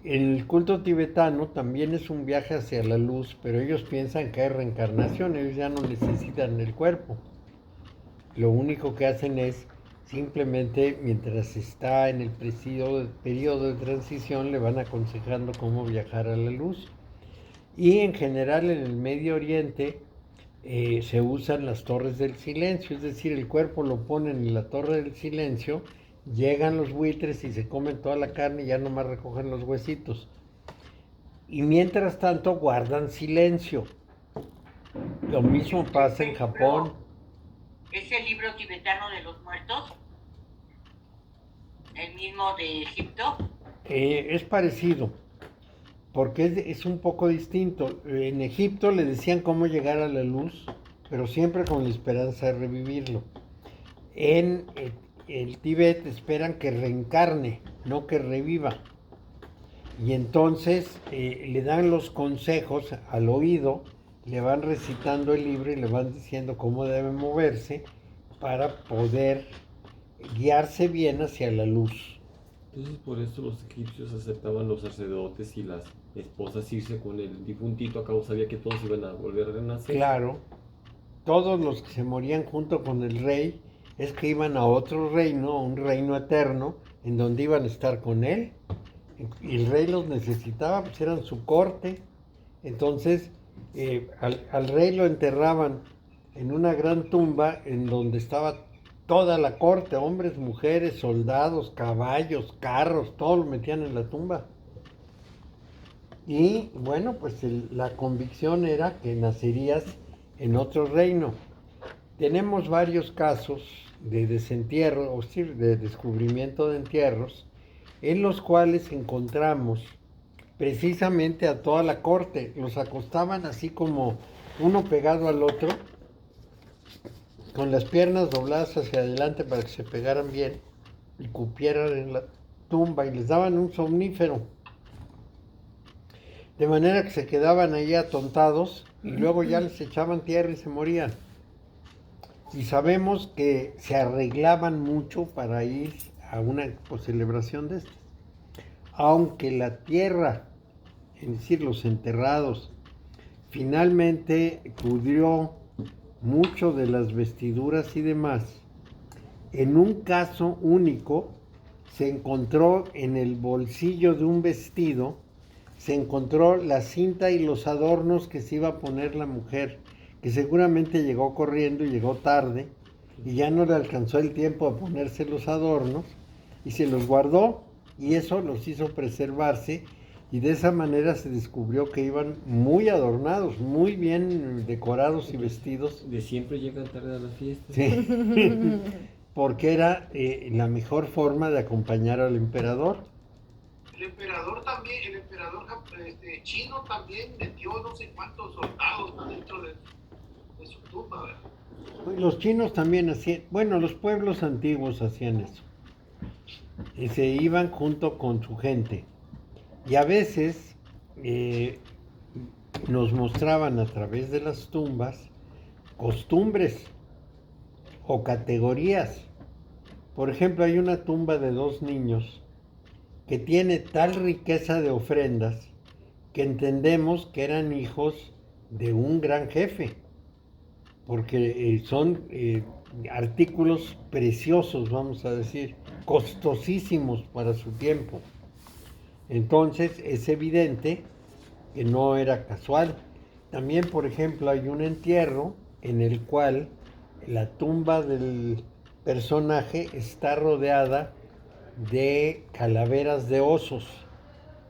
El culto tibetano también es un viaje hacia la luz, pero ellos piensan que hay reencarnación, ellos ya no necesitan el cuerpo. Lo único que hacen es simplemente, mientras está en el periodo de transición, le van aconsejando cómo viajar a la luz. Y en general en el Medio Oriente se usan las torres del silencio, es decir, el cuerpo lo ponen en la torre del silencio, llegan los buitres y se comen toda la carne y ya nomás recogen los huesitos. Y mientras tanto guardan silencio. Lo mismo pasa en Japón. ¿Es el libro tibetano de los muertos? ¿El mismo de Egipto? Es parecido, porque es un poco distinto. En Egipto le decían cómo llegar a la luz, pero siempre con la esperanza de revivirlo. En el Tíbet esperan que reencarne, no que reviva. Y entonces le dan los consejos al oído, le van recitando el libro y le van diciendo cómo debe moverse para poder guiarse bien hacia la luz. Entonces por eso los egipcios aceptaban los sacerdotes y las esposas irse con el difuntito, a cabo sabía que todos iban a volver a renacer. Claro, todos los que se morían junto con el rey es que iban a otro reino, un reino eterno, en donde iban a estar con él. Y el rey los necesitaba, pues eran su corte. Entonces al rey lo enterraban en una gran tumba en donde estaba toda la corte, hombres, mujeres, soldados, caballos, carros, todo lo metían en la tumba. Y bueno, pues la convicción era que nacerías en otro reino. Tenemos varios casos de desentierro, o sí, de descubrimiento de entierros, en los cuales encontramos precisamente a toda la corte. Los acostaban así como uno pegado al otro, con las piernas dobladas hacia adelante para que se pegaran bien y cupieran en la tumba, y les daban un somnífero, de manera que se quedaban ahí atontados y luego ya les echaban tierra y se morían. Y sabemos que se arreglaban mucho para ir a una celebración de estas. Aunque la tierra, es decir, los enterrados, finalmente pudrió mucho de las vestiduras y demás, en un caso único se encontró en el bolsillo de un vestido, se encontró la cinta y los adornos que se iba a poner la mujer, que seguramente llegó corriendo y llegó tarde y ya no le alcanzó el tiempo a ponerse los adornos y se los guardó, y eso los hizo preservarse, y de esa manera se descubrió que iban muy adornados, muy bien decorados y vestidos. De siempre llegan tarde a las fiestas. Sí, porque era la mejor forma de acompañar al emperador. El emperador chino también metió no sé cuántos soldados dentro de su tumba, ¿verdad? Los chinos también hacían, bueno, los pueblos antiguos hacían eso. Y se iban junto con su gente. Y a veces nos mostraban a través de las tumbas costumbres o categorías. Por ejemplo, hay una tumba de 2 niños que tiene tal riqueza de ofrendas que entendemos que eran hijos de un gran jefe, porque son artículos preciosos, vamos a decir, costosísimos para su tiempo. Entonces es evidente que no era casual. También, por ejemplo, hay un entierro en el cual la tumba del personaje está rodeada de calaveras de osos,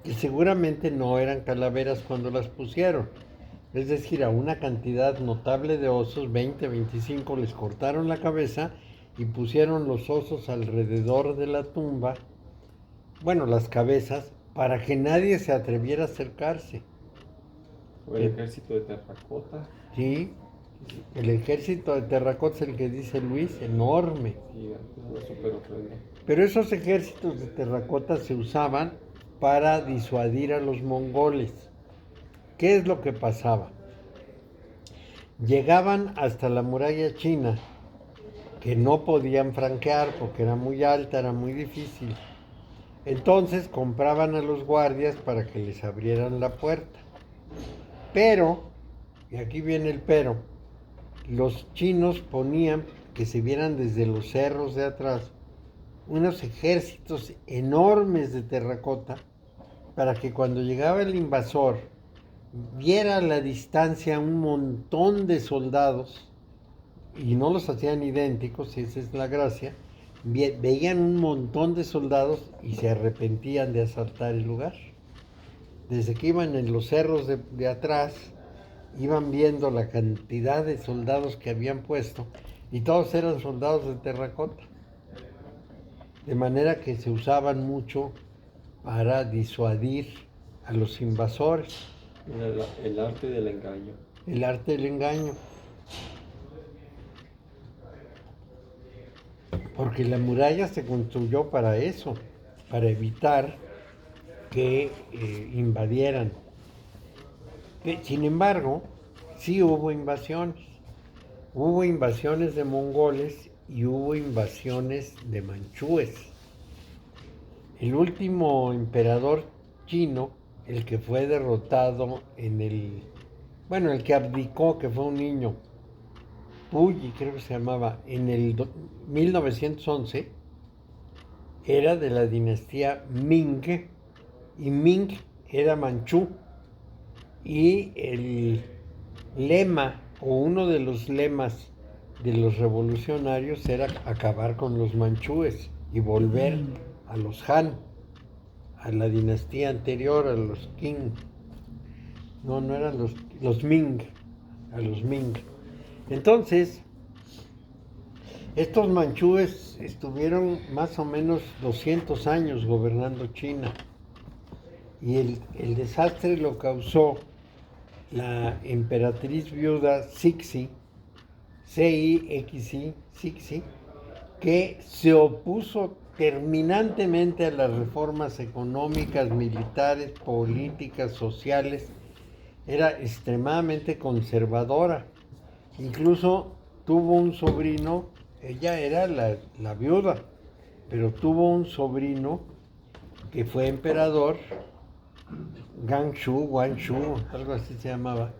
que seguramente no eran calaveras cuando las pusieron. Es decir, a una cantidad notable de osos, 20, 25, les cortaron la cabeza y pusieron los osos alrededor de la tumba, bueno, las cabezas, para que nadie se atreviera a acercarse. O el ejército de terracota. Sí, el ejército de terracota es el que dice Luis, enorme. Sí, una super ofrenda. Pero esos ejércitos de terracota se usaban para disuadir a los mongoles. ¿Qué es lo que pasaba? Llegaban hasta la muralla china, que no podían franquear porque era muy alta, era muy difícil. Entonces compraban a los guardias para que les abrieran la puerta. Pero, y aquí viene el pero, los chinos ponían, que se vieran desde los cerros de atrás, unos ejércitos enormes de terracota, para que cuando llegaba el invasor viera a la distancia un montón de soldados, y no los hacían idénticos, y esa es la gracia, veían un montón de soldados y se arrepentían de asaltar el lugar. Desde que iban en los cerros de atrás, iban viendo la cantidad de soldados que habían puesto, y todos eran soldados de terracota. De manera que se usaban mucho para disuadir a los invasores. El arte del engaño. El arte del engaño. Porque la muralla se construyó para eso, para evitar que invadieran. Sin embargo, sí hubo invasiones. Hubo invasiones de mongoles y hubo invasiones de manchúes. El último emperador chino, el que fue derrotado el que abdicó, que fue un niño, Puyi creo que se llamaba, en el 1911, era de la dinastía Ming, y Ming era manchú, y el lema, o uno de los lemas de los revolucionarios era acabar con los manchúes y volver a los Han, a la dinastía anterior, a los Qing. No eran los Ming, a los Ming. Entonces, estos manchúes estuvieron más o menos 200 años gobernando China, y el desastre lo causó la emperatriz viuda Cixi, Cixi, Cixi, que se opuso terminantemente a las reformas económicas, militares, políticas, sociales. Era extremadamente conservadora. Incluso tuvo un sobrino, ella era la viuda, pero tuvo un sobrino que fue emperador, Guangxu, algo así se llamaba,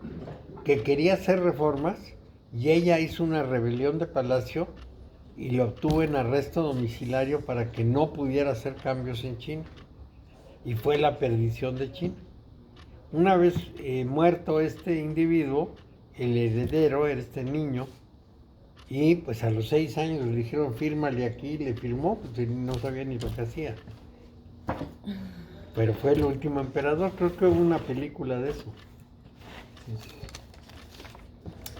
que quería hacer reformas, y ella hizo una rebelión de palacio y lo obtuvo en arresto domiciliario para que no pudiera hacer cambios en China. Y fue la perdición de China. Una vez muerto este individuo, el heredero era este niño, y pues a los 6 años le dijeron fírmale aquí, le firmó, pues no sabía ni lo que hacía. Pero fue el último emperador, creo que hubo una película de eso.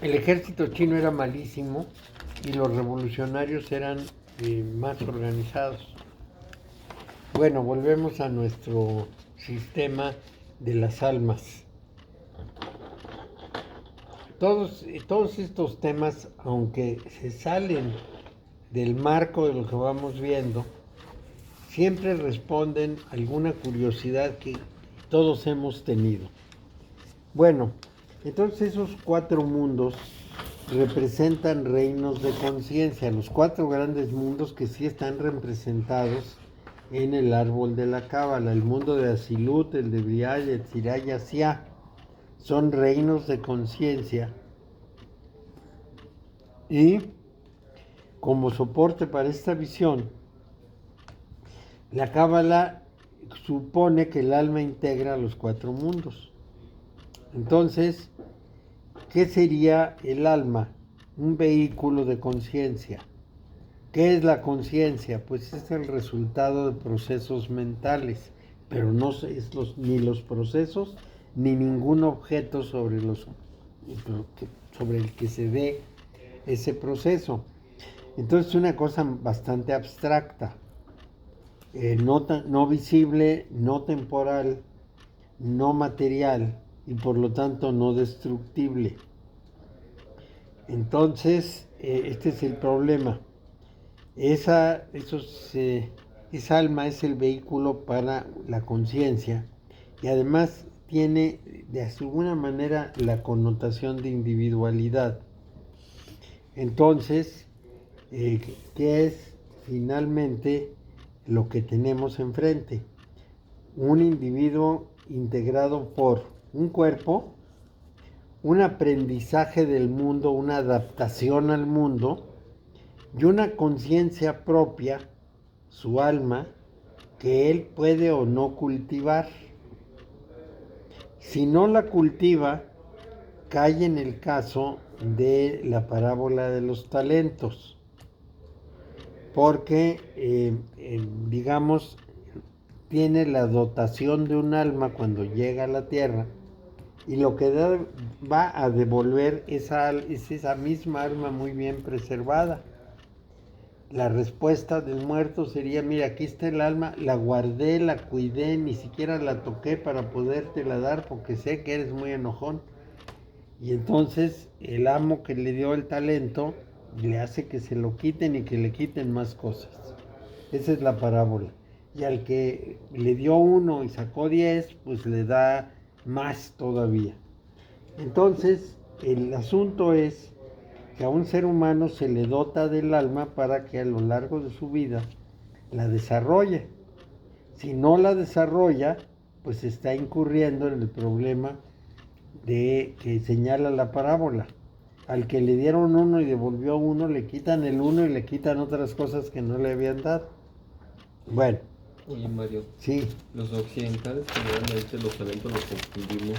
El ejército chino era malísimo y los revolucionarios eran más organizados. Bueno, volvemos a nuestro sistema de las almas. Todos estos temas, aunque se salen del marco de lo que vamos viendo, siempre responden a alguna curiosidad que todos hemos tenido. Bueno, entonces esos 4 mundos representan reinos de conciencia, los 4 grandes mundos que sí están representados en el árbol de la Cábala. El mundo de Asilut, el de Briah, el de Tzirah y Asiá son reinos de conciencia. Y como soporte para esta visión, la Cábala supone que el alma integra los 4 mundos. Entonces, ¿qué sería el alma? Un vehículo de conciencia. ¿Qué es la conciencia? Pues es el resultado de procesos mentales, pero no es ni los procesos ni ningún objeto sobre el que se ve ese proceso. Entonces es una cosa bastante abstracta, no visible, no temporal, no material y por lo tanto no destructible. Entonces, este es el problema. Esa alma es el vehículo para la conciencia y además tiene de alguna manera la connotación de individualidad. Entonces, ¿qué es finalmente lo que tenemos enfrente? Un individuo integrado por un cuerpo, un aprendizaje del mundo, una adaptación al mundo y una conciencia propia, su alma, que él puede o no cultivar. Si no la cultiva, cae en el caso de la parábola de los talentos, porque, digamos, tiene la dotación de un alma cuando llega a la tierra y lo que va a devolver es esa misma alma muy bien preservada. La respuesta del muerto sería, mira, aquí está el alma, la guardé, la cuidé, ni siquiera la toqué para podértela dar porque sé que eres muy enojón. Y entonces el amo que le dio el talento le hace que se lo quiten y que le quiten más cosas. Esa es la parábola. Y al que le dio 1 y sacó 10, pues le da más todavía. Entonces, el asunto es que a un ser humano se le dota del alma para que a lo largo de su vida la desarrolle. Si no la desarrolla, pues está incurriendo en el problema de que señala la parábola. Al que le dieron 1 y devolvió 1, le quitan el 1 y le quitan otras cosas que no le habían dado. Bueno. Oye, Mario. Sí. Los occidentales generalmente los talentos los confundimos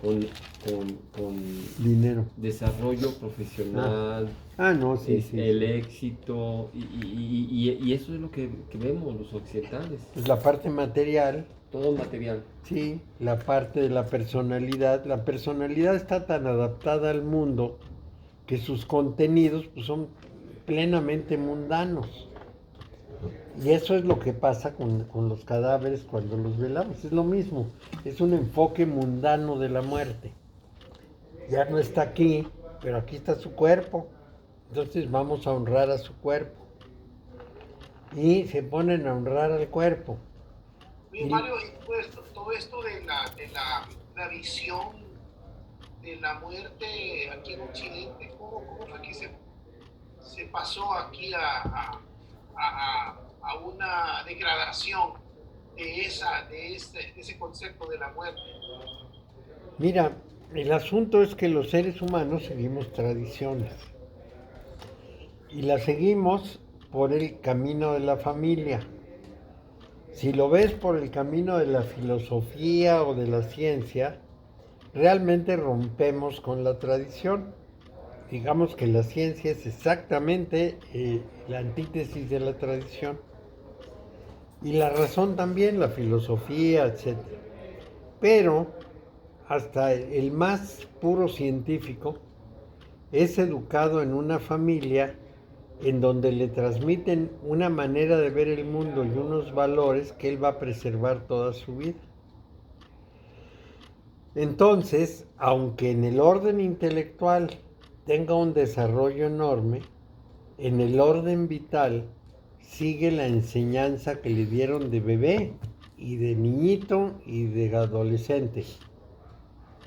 con dinero, desarrollo profesional, no, sí, el éxito, y eso es lo que vemos los occidentales. Pues la parte material. Todo material. Sí, la parte de la personalidad. La personalidad está tan adaptada al mundo que sus contenidos pues, son plenamente mundanos. Y eso es lo que pasa con los cadáveres cuando los velamos. Es lo mismo, es un enfoque mundano de la muerte. Ya no está aquí, pero aquí está su cuerpo. Entonces vamos a honrar a su cuerpo. Y se ponen a honrar al cuerpo. Mario, todo esto de la visión de la muerte aquí en Occidente, ¿cómo fue que se pasó aquí a una degradación de ese concepto de la muerte? Mira, el asunto es que los seres humanos seguimos tradiciones y las seguimos por el camino de la familia. Si lo ves por el camino de la filosofía o de la ciencia, realmente rompemos con la tradición. Digamos que la ciencia es exactamente la antítesis de la tradición. Y la razón también, la filosofía, etc. Pero hasta el más puro científico es educado en una familia en donde le transmiten una manera de ver el mundo y unos valores que él va a preservar toda su vida. Entonces, aunque en el orden intelectual tenga un desarrollo enorme, en el orden vital sigue la enseñanza que le dieron de bebé y de niñito y de adolescente.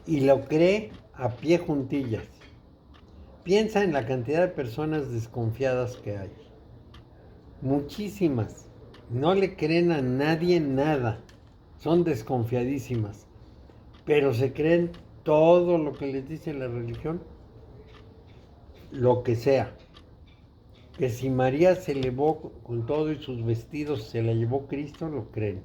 Y lo cree a pie juntillas. Piensa en la cantidad de personas desconfiadas que hay. Muchísimas. no le creen a nadie nada, son desconfiadísimas, pero se creen todo lo que les dice la religión, lo que sea. Que si María se elevó con todo y sus vestidos, se la llevó Cristo, lo creen.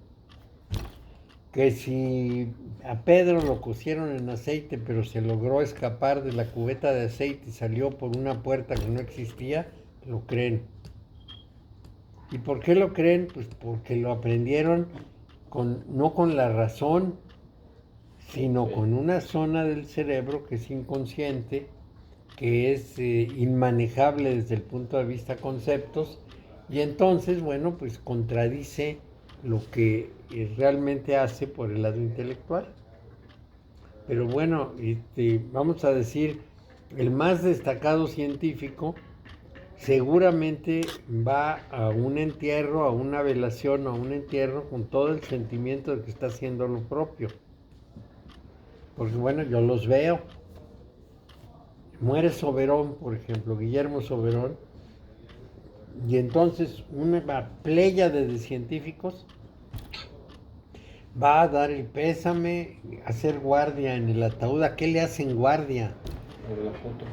Que si a Pedro lo cocieron en aceite, pero se logró escapar de la cubeta de aceite y salió por una puerta que no existía, lo creen. ¿Y por qué lo creen? Pues porque lo aprendieron no con la razón, sino con una zona del cerebro que es inconsciente, que es inmanejable desde el punto de vista de conceptos, y entonces, bueno, pues contradice lo que realmente hace por el lado intelectual. Pero bueno, vamos a decir, el más destacado científico seguramente va a un entierro, a una velación, a un entierro con todo el sentimiento de que está haciendo lo propio. Porque bueno, yo los veo. Muere Soberón, por ejemplo, Guillermo Soberón, y entonces una pléyade de científicos va a dar el pésame, a hacer guardia en el ataúd. ¿A qué le hacen guardia? Por la foto.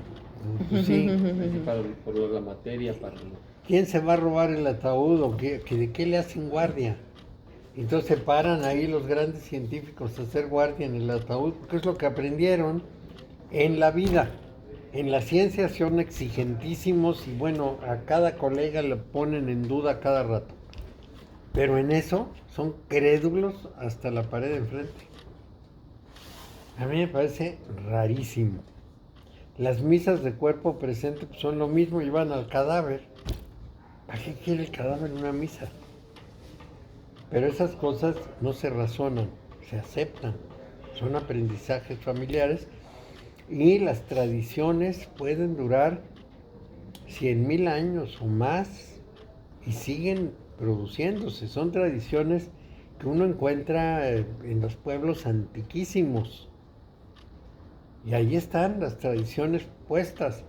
Pues sí. Por la materia, para... ¿Quién se va a robar el ataúd o de qué le hacen guardia? Entonces se paran ahí los grandes científicos a hacer guardia en el ataúd, porque es lo que aprendieron en la vida. En la ciencia son exigentísimos y bueno, a cada colega le ponen en duda cada rato. Pero en eso son crédulos hasta la pared de enfrente. A mí me parece rarísimo. Las misas de cuerpo presente pues, son lo mismo y van al cadáver. ¿Para qué quiere el cadáver en una misa? Pero esas cosas no se razonan, se aceptan. Son aprendizajes familiares. Y las tradiciones pueden durar 100,000 años o más y siguen produciéndose. Son tradiciones que uno encuentra en los pueblos antiquísimos. Y ahí están las tradiciones puestas.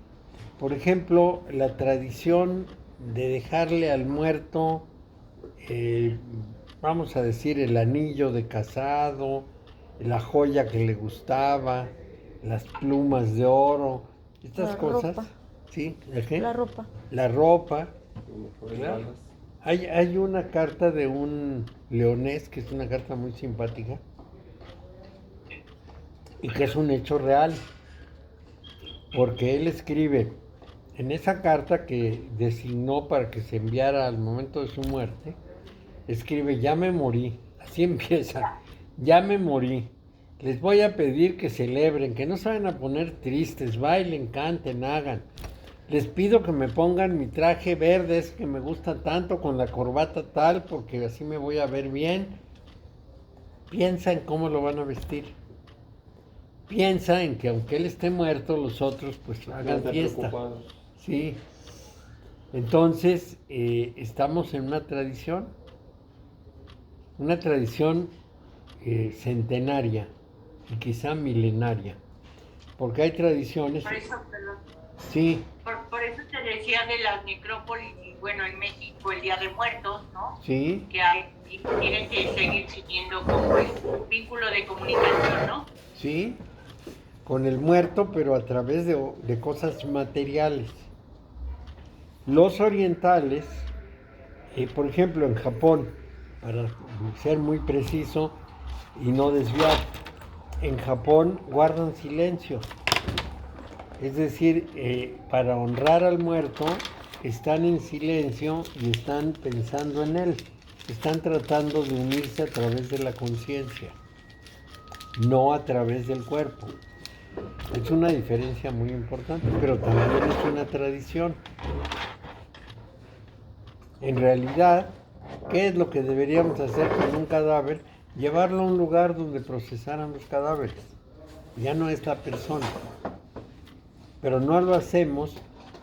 Por ejemplo, la tradición de dejarle al muerto, vamos a decir, el anillo de casado, la joya que le gustaba, las plumas de oro, estas la cosas. Ropa. ¿Sí? ¿El qué? La ropa. La ropa. Claro. Hay una carta de un leonés, que es una carta muy simpática, y que es un hecho real, porque él escribe, en esa carta que designó para que se enviara al momento de su muerte, escribe, ya me morí, así empieza, ya me morí. Les voy a pedir que celebren, que no se vayan a poner tristes, bailen, canten, hagan. Les pido que me pongan mi traje verde, es que me gusta tanto, con la corbata tal, porque así me voy a ver bien. Piensa en cómo lo van a vestir. Piensa en que aunque él esté muerto, los otros pues hagan fiesta. Sí. Entonces, estamos en una tradición centenaria y quizá milenaria, porque hay tradiciones. Por eso, perdón. Sí. Por eso te decía de las necrópolis y bueno, en México el Día de Muertos, ¿no? Sí. Que hay, y tienen que seguir siguiendo como el vínculo de comunicación, ¿no? Sí, con el muerto, pero a través de cosas materiales. Los orientales, por ejemplo, en Japón, para ser muy preciso y no desviar, en Japón guardan silencio. Es decir, para honrar al muerto, están en silencio y están pensando en él. Están tratando de unirse a través de la conciencia, no a través del cuerpo. Es una diferencia muy importante, pero también es una tradición. En realidad, ¿qué es lo que deberíamos hacer con un cadáver? Llevarlo a un lugar donde procesaran los cadáveres. Ya no es la persona. Pero no lo hacemos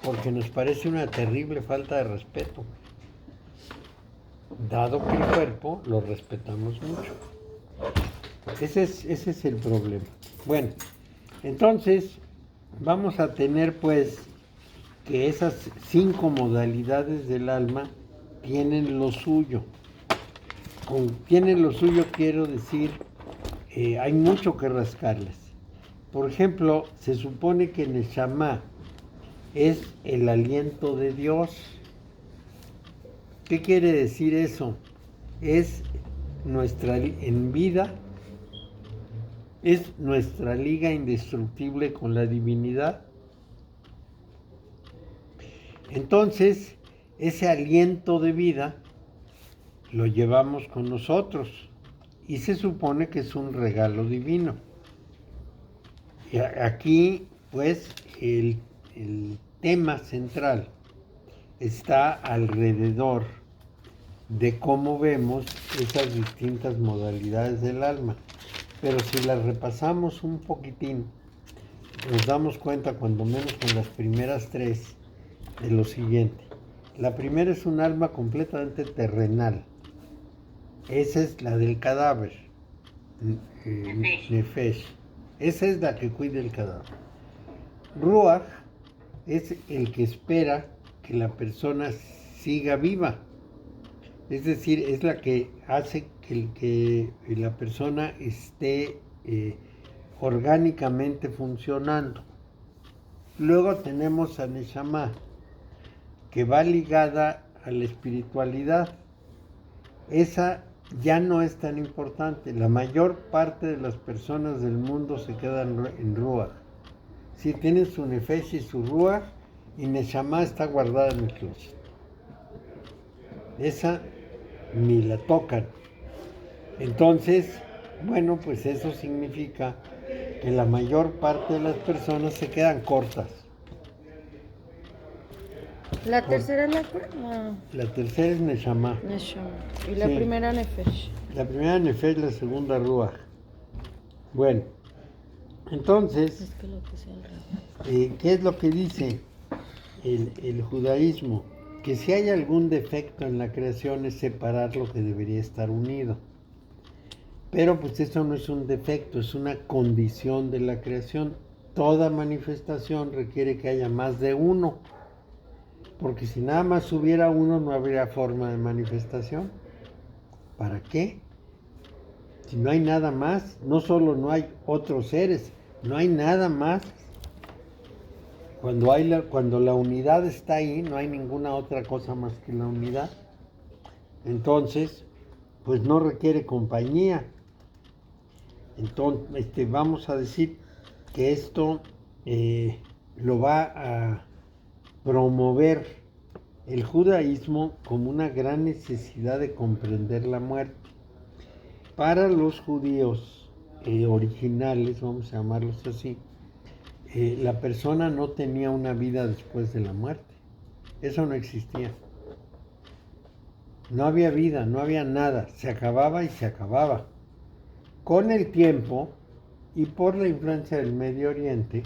porque nos parece una terrible falta de respeto. Dado que el cuerpo lo respetamos mucho. Ese es el problema. Bueno, entonces vamos a tener pues que esas 5 modalidades del alma tienen lo suyo. tiene lo suyo, quiero decir, hay mucho que rascarles. Por ejemplo, se supone que Neshama es el aliento de Dios. ¿Qué quiere decir eso? Es nuestra, en vida, es nuestra liga indestructible con la divinidad. Entonces, ese aliento de vida lo llevamos con nosotros y se supone que es un regalo divino. Y aquí, pues, el tema central está alrededor de cómo vemos esas distintas modalidades del alma. Pero si las repasamos un poquitín, nos damos cuenta, cuando menos con las primeras tres, de lo siguiente. La primera es un alma completamente terrenal. Esa es la del cadáver, Nefesh. Esa es la que cuida el cadáver. Ruach es el que espera que la persona siga viva. Es decir, es la que hace que la persona esté orgánicamente funcionando. Luego tenemos a Neshama, que va ligada a la espiritualidad. Esa ya no es tan importante. La mayor parte de las personas del mundo se quedan en Ruach. Sí, tienen su Nefesh y su Ruach, y Neshama está guardada en el closet. Esa ni la tocan. Entonces, bueno, pues eso significa que la mayor parte de las personas se quedan cortas. La tercera es la cual. La tercera es Neshama. Neshama. Y la Sí. primera Nefesh. La primera Nefesh, la segunda Ruach. Bueno, entonces, Es que lo que sea al revés. ¿qué es lo que dice el judaísmo? Que si hay algún defecto en la creación es separar lo que debería estar unido. Pero pues eso no es un defecto, es una condición de la creación. Toda manifestación requiere que haya más de uno. Porque si nada más hubiera uno, no habría forma de manifestación. ¿Para qué? Si no hay nada más, no solo no hay otros seres, no hay nada más. Cuando la unidad está ahí, no hay ninguna otra cosa más que la unidad. Entonces, pues no requiere compañía. Entonces, vamos a decir que esto lo va a promover el judaísmo como una gran necesidad de comprender la muerte. Para los judíos originales, vamos a llamarlos así, la persona no tenía una vida después de la muerte. Eso no existía. No había vida, no había nada. Se acababa y se acababa. Con el tiempo y por la influencia del Medio Oriente,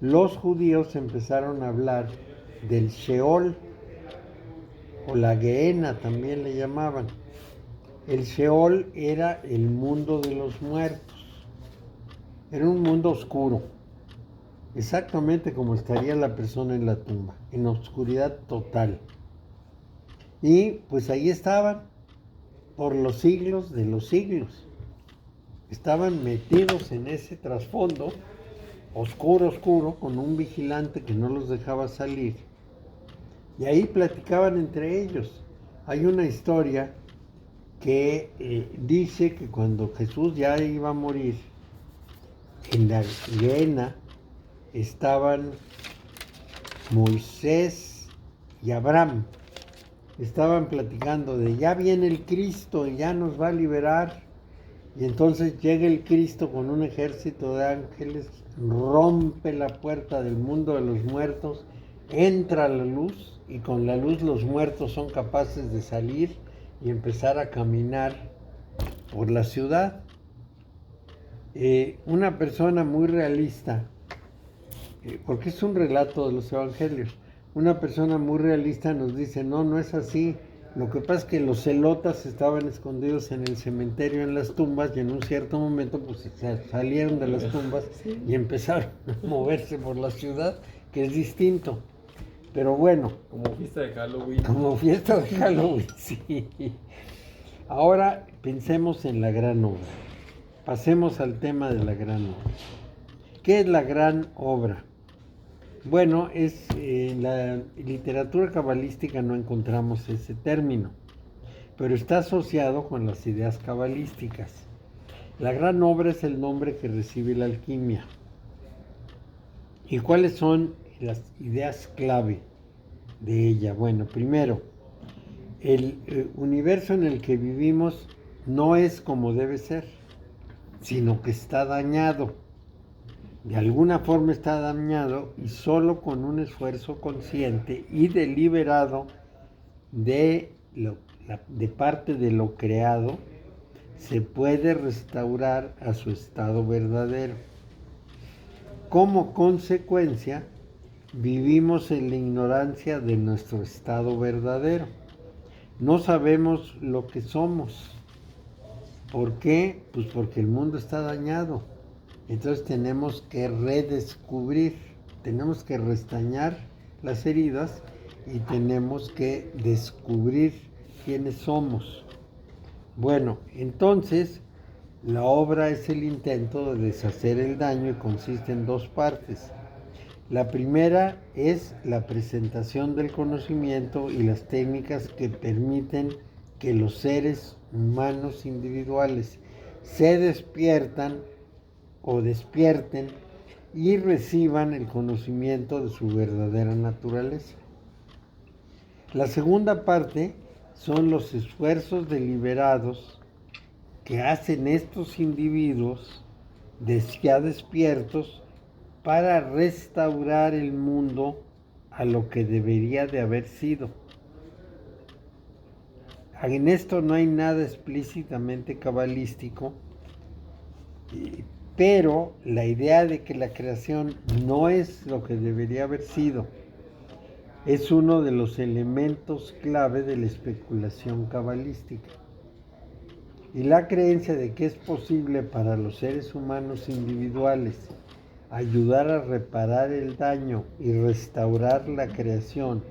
los judíos empezaron a hablar del Sheol, o la Gehenna también le llamaban. El Sheol era el mundo de los muertos. Era un mundo oscuro, exactamente como estaría la persona en la tumba, en oscuridad total. Y pues ahí estaban, por los siglos de los siglos. Estaban metidos en ese trasfondo, oscuro, con un vigilante que no los dejaba salir. Y ahí platicaban entre ellos. Hay una historia que dice que cuando Jesús ya iba a morir, en la Gehenna estaban Moisés y Abraham. Estaban platicando de ya viene el Cristo y ya nos va a liberar. Y entonces llega el Cristo con un ejército de ángeles, rompe la puerta del mundo de los muertos, entra la luz y con la luz los muertos son capaces de salir y empezar a caminar por la ciudad. Una persona muy realista, porque es un relato de los evangelios, una persona muy realista nos dice, no es así. Lo que pasa es que los celotas estaban escondidos en el cementerio, en las tumbas, y en un cierto momento pues salieron de las tumbas y empezaron a moverse por la ciudad, que es distinto. Pero bueno. Como fiesta de Halloween. Como fiesta de Halloween, sí. Ahora pensemos en la gran obra. Pasemos al tema de la gran obra. ¿Qué es la gran obra? Bueno, en la literatura cabalística no encontramos ese término, pero está asociado con las ideas cabalísticas. La gran obra es el nombre que recibe la alquimia. ¿Y cuáles son las ideas clave de ella? Bueno, primero, el universo en el que vivimos no es como debe ser, sino que está dañado. De alguna forma está dañado y solo con un esfuerzo consciente y deliberado de parte de lo creado se puede restaurar a su estado verdadero. Como consecuencia, vivimos en la ignorancia de nuestro estado verdadero. No sabemos lo que somos. ¿Por qué? Pues porque el mundo está dañado. Entonces tenemos que redescubrir, tenemos que restañar las heridas y tenemos que descubrir quiénes somos. Bueno, entonces la obra es el intento de deshacer el daño y consiste en dos partes. La primera es la presentación del conocimiento y las técnicas que permiten que los seres humanos individuales se despierten y reciban el conocimiento de su verdadera naturaleza. La segunda parte son los esfuerzos deliberados que hacen estos individuos ya despiertos para restaurar el mundo a lo que debería de haber sido. En esto no hay nada explícitamente cabalístico, pero la idea de que la creación no es lo que debería haber sido es uno de los elementos clave de la especulación cabalística. Y la creencia de que es posible para los seres humanos individuales ayudar a reparar el daño y restaurar la creación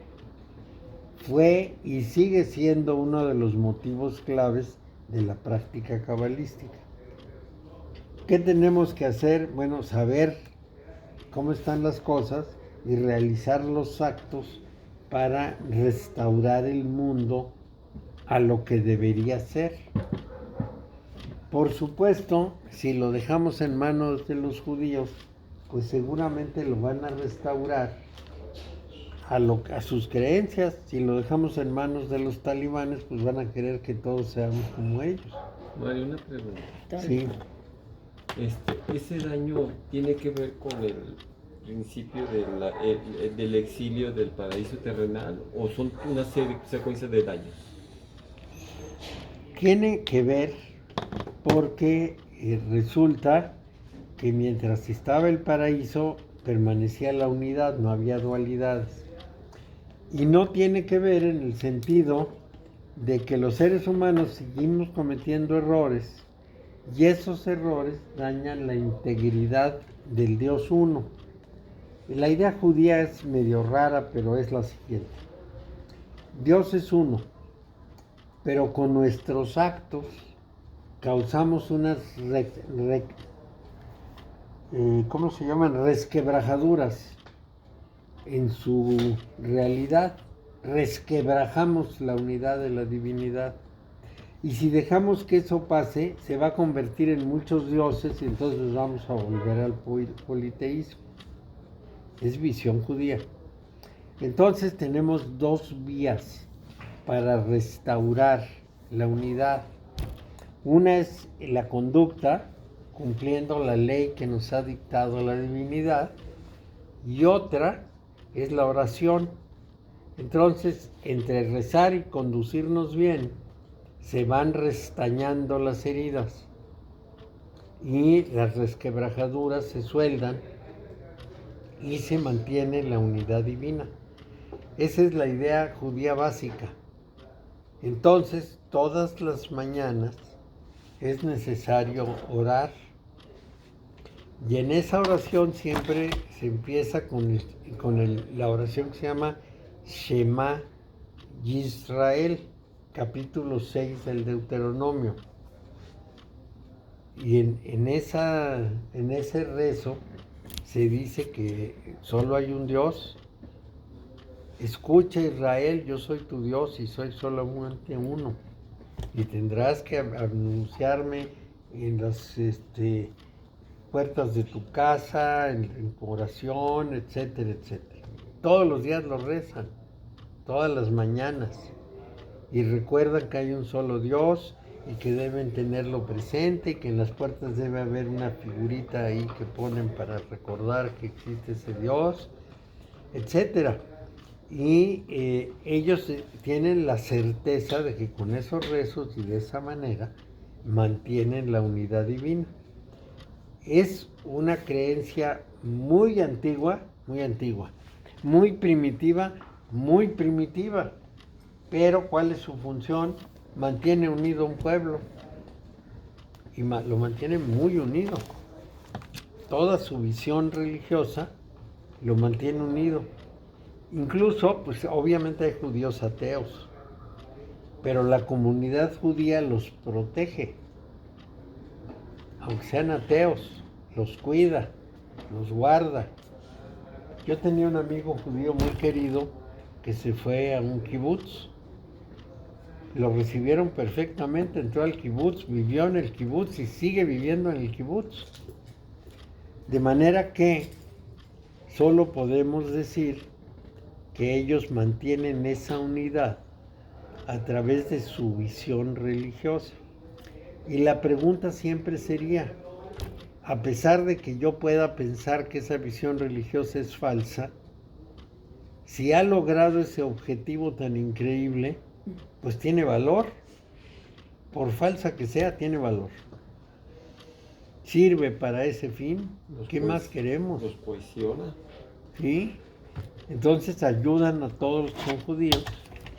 fue y sigue siendo uno de los motivos claves de la práctica cabalística. ¿Qué tenemos que hacer? Bueno, saber cómo están las cosas y realizar los actos para restaurar el mundo a lo que debería ser. Por supuesto, si lo dejamos en manos de los judíos, pues seguramente lo van a restaurar a sus creencias. Si lo dejamos en manos de los talibanes, pues van a querer que todos seamos como ellos. Mario, una pregunta. Sí. ¿Ese daño tiene que ver con el principio del exilio del paraíso terrenal o son una secuencia de daños? Tiene que ver porque resulta que mientras estaba el paraíso permanecía la unidad, no había dualidades. Y no tiene que ver en el sentido de que los seres humanos seguimos cometiendo errores y esos errores dañan la integridad del Dios uno. La idea judía es medio rara, pero es la siguiente. Dios es uno, pero con nuestros actos causamos unas resquebrajaduras en su realidad. Resquebrajamos la unidad de la divinidad. Y si dejamos que eso pase, se va a convertir en muchos dioses y entonces nos vamos a volver al politeísmo. Es visión judía. Entonces tenemos dos vías para restaurar la unidad. Una es la conducta, cumpliendo la ley que nos ha dictado la divinidad, y otra es la oración. Entonces, entre rezar y conducirnos bien, se van restañando las heridas y las resquebrajaduras se sueldan y se mantiene la unidad divina. Esa es la idea judía básica. Entonces, todas las mañanas es necesario orar. Y en esa oración siempre se empieza con la oración que se llama Shema Yisrael. capítulo 6 del Deuteronomio. Y en ese rezo se dice que solo hay un Dios. Escucha, Israel, yo soy tu Dios y soy solamente uno. Y tendrás que anunciarme en las puertas de tu casa, en tu oración, etcétera, etcétera. Todos los días lo rezan, todas las mañanas. Y recuerdan que hay un solo Dios y que deben tenerlo presente y que en las puertas debe haber una figurita ahí que ponen para recordar que existe ese Dios, etcétera. Y ellos tienen la certeza de que con esos rezos y de esa manera mantienen la unidad divina. Es una creencia muy antigua, muy primitiva, pero ¿cuál es su función? Mantiene unido un pueblo y lo mantiene muy unido. Toda su visión religiosa lo mantiene unido. Incluso, pues obviamente hay judíos ateos, pero la comunidad judía los protege. Aunque sean ateos, los cuida, los guarda. Yo tenía un amigo judío muy querido que se fue a un kibutz. Lo recibieron perfectamente, entró al kibutz, vivió en el kibutz y sigue viviendo en el kibutz. De manera que solo podemos decir que ellos mantienen esa unidad a través de su visión religiosa. Y la pregunta siempre sería, a pesar de que yo pueda pensar que esa visión religiosa es falsa, si ha logrado ese objetivo tan increíble, pues tiene valor. Por falsa que sea, tiene valor. Sirve para ese fin. ¿Qué más queremos? Los cohesiona. ¿Sí? Entonces ayudan a todos los que son judíos.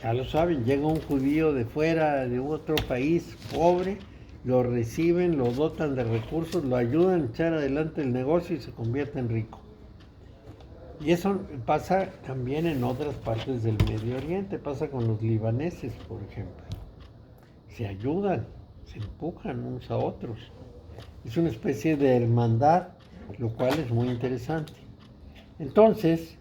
Ya lo saben, llega un judío de fuera, de otro país pobre, lo reciben, lo dotan de recursos, lo ayudan a echar adelante el negocio y se convierte en rico. Y eso pasa también en otras partes del Medio Oriente, pasa con los libaneses, por ejemplo. Se ayudan, se empujan unos a otros. Es una especie de hermandad, lo cual es muy interesante. Entonces,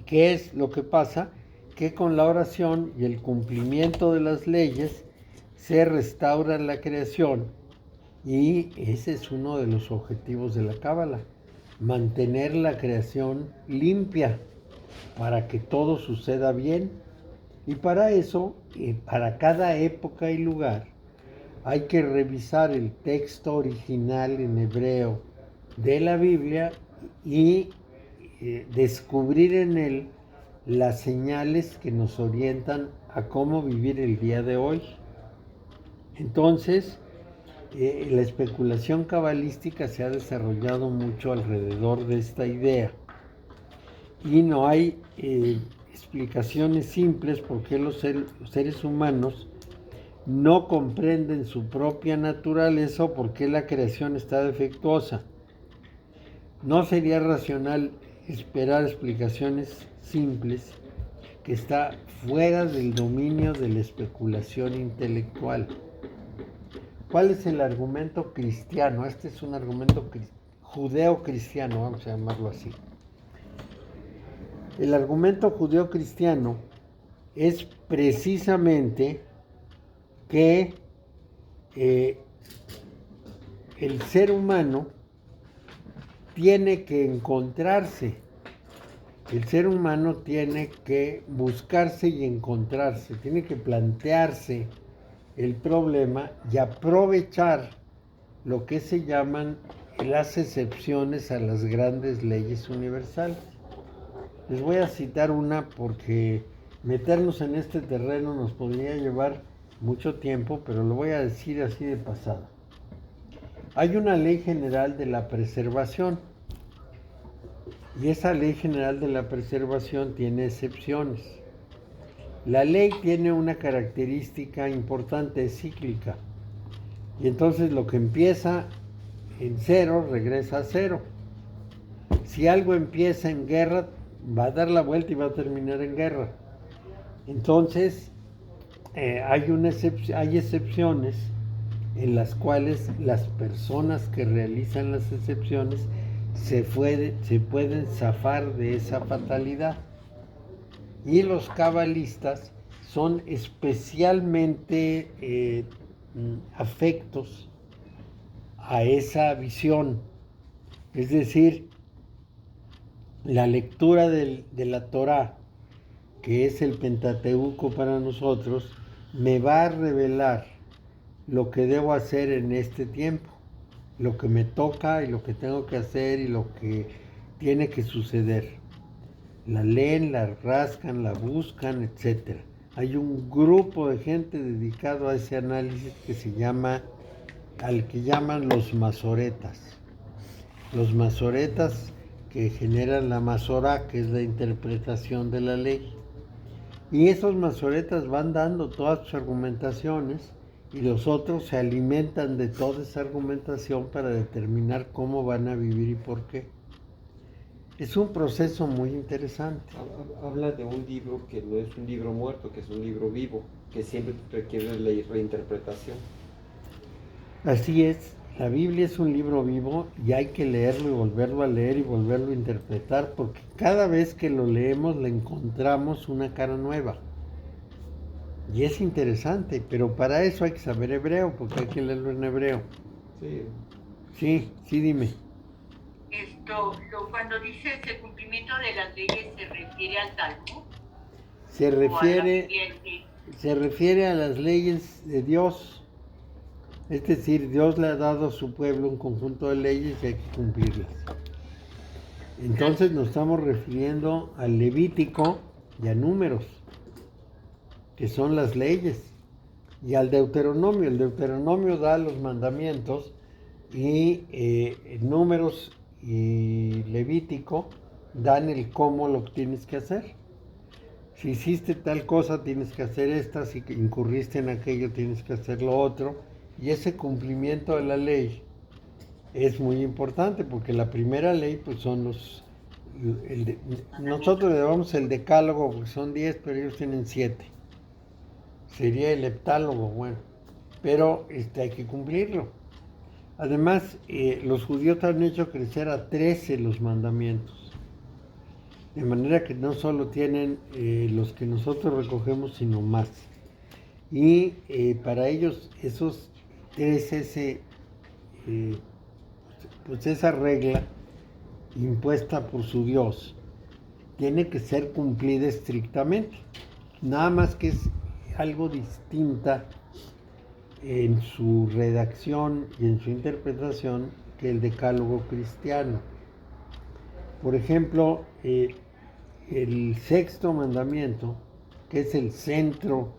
¿qué es lo que pasa? Que con la oración y el cumplimiento de las leyes se restaura la creación, y ese es uno de los objetivos de la Cábala, mantener la creación limpia para que todo suceda bien. Y para eso, para cada época y lugar, hay que revisar el texto original en hebreo de la Biblia y descubrir en él las señales que nos orientan a cómo vivir el día de hoy. Entonces, la especulación cabalística se ha desarrollado mucho alrededor de esta idea y no hay explicaciones simples por qué los seres humanos no comprenden su propia naturaleza o por qué la creación está defectuosa. No sería racional esperar explicaciones simples que está fuera del dominio de la especulación intelectual. ¿Cuál es el argumento cristiano? Este es un argumento judeo-cristiano, vamos a llamarlo así. El argumento judeo-cristiano es precisamente que el ser humano tiene que encontrarse, el ser humano tiene que buscarse y encontrarse, tiene que plantearse el problema y aprovechar lo que se llaman las excepciones a las grandes leyes universales. Les voy a citar una porque meternos en este terreno nos podría llevar mucho tiempo, pero lo voy a decir así de pasada. Hay una ley general de la preservación y esa ley general de la preservación tiene excepciones. La ley tiene una característica importante, es cíclica, y entonces lo que empieza en cero regresa a cero. Si algo empieza en guerra, va a dar la vuelta y va a terminar en guerra. Entonces, hay excepciones en las cuales las personas que realizan las excepciones se pueden zafar de esa fatalidad. Y los cabalistas son especialmente afectos a esa visión. Es decir, la lectura de la Torá, que es el Pentateuco para nosotros, me va a revelar lo que debo hacer en este tiempo, lo que me toca y lo que tengo que hacer y lo que tiene que suceder. La leen, la rascan, la buscan, etc. Hay un grupo de gente dedicado a ese análisis que se llama, al que llaman los masoretas. Los masoretas que generan la Masorá, que es la interpretación de la ley. Y esos masoretas van dando todas sus argumentaciones y los otros se alimentan de toda esa argumentación para determinar cómo van a vivir y por qué. Es un proceso muy interesante. Habla de un libro que no es un libro muerto, que es un libro vivo, que siempre requiere la reinterpretación. Así es, la Biblia es un libro vivo y hay que leerlo y volverlo a leer y volverlo a interpretar, porque cada vez que lo leemos le encontramos una cara nueva. Y es interesante, pero para eso hay que saber hebreo, porque hay que leerlo en hebreo. Sí, dime. Cuando dices el cumplimiento de las leyes, ¿se refiere al Talmud? Se refiere a las leyes de Dios. Es decir, Dios le ha dado a su pueblo un conjunto de leyes y hay que cumplirlas. Entonces nos estamos refiriendo al Levítico y a Números, que son las leyes, y al Deuteronomio. El Deuteronomio da los mandamientos y Números y Levítico dan el cómo lo tienes que hacer. Si hiciste tal cosa, tienes que hacer esta, si incurriste en aquello, tienes que hacer lo otro. Y ese cumplimiento de la ley es muy importante, porque la primera ley pues son nosotros le damos el decálogo, porque son 10, pero ellos tienen 7. Sería el heptálogo, bueno, pero hay que cumplirlo. Además, los judíos han hecho crecer a 13 los mandamientos, de manera que no solo tienen los que nosotros recogemos, sino más. Y para ellos esos 13, pues esa regla impuesta por su Dios tiene que ser cumplida estrictamente. Nada más que es algo distinta en su redacción y en su interpretación que el decálogo cristiano. Por ejemplo, el sexto mandamiento, que es el centro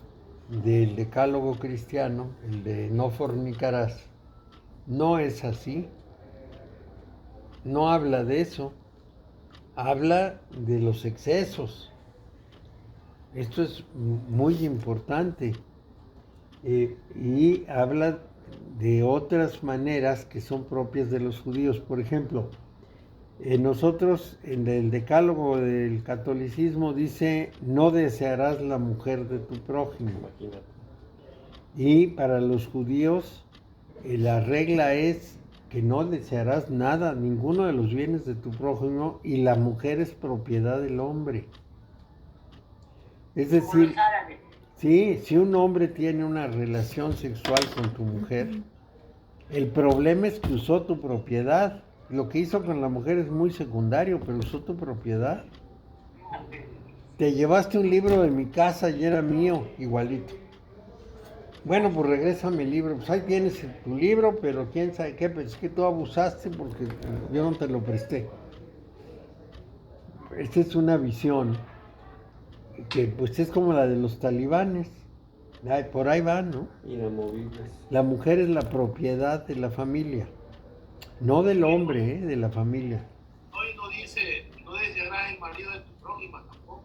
del decálogo cristiano, el de no fornicarás, no es así. No habla de eso, habla de los excesos. Esto es muy importante. Y habla de otras maneras que son propias de los judíos. Por ejemplo, nosotros en el decálogo del catolicismo dice: no desearás la mujer de tu prójimo. Imagínate. Y para los judíos la regla es que no desearás nada, ninguno de los bienes de tu prójimo, y la mujer es propiedad del hombre. Es decir, sí, si un hombre tiene una relación sexual con tu mujer, el problema es que usó tu propiedad. Lo que hizo con la mujer es muy secundario, pero usó tu propiedad. Te llevaste un libro de mi casa y era mío, igualito. Bueno, pues regrésame el libro. Pues ahí tienes tu libro, pero quién sabe qué, pues es que tú abusaste porque yo no te lo presté. Esta es una visión que pues es como la de los talibanes. Por ahí van, ¿no? Inamovibles. La mujer es la propiedad de la familia, no del hombre, de la familia. Hoy no dice, no desearás el marido de tu prójima tampoco.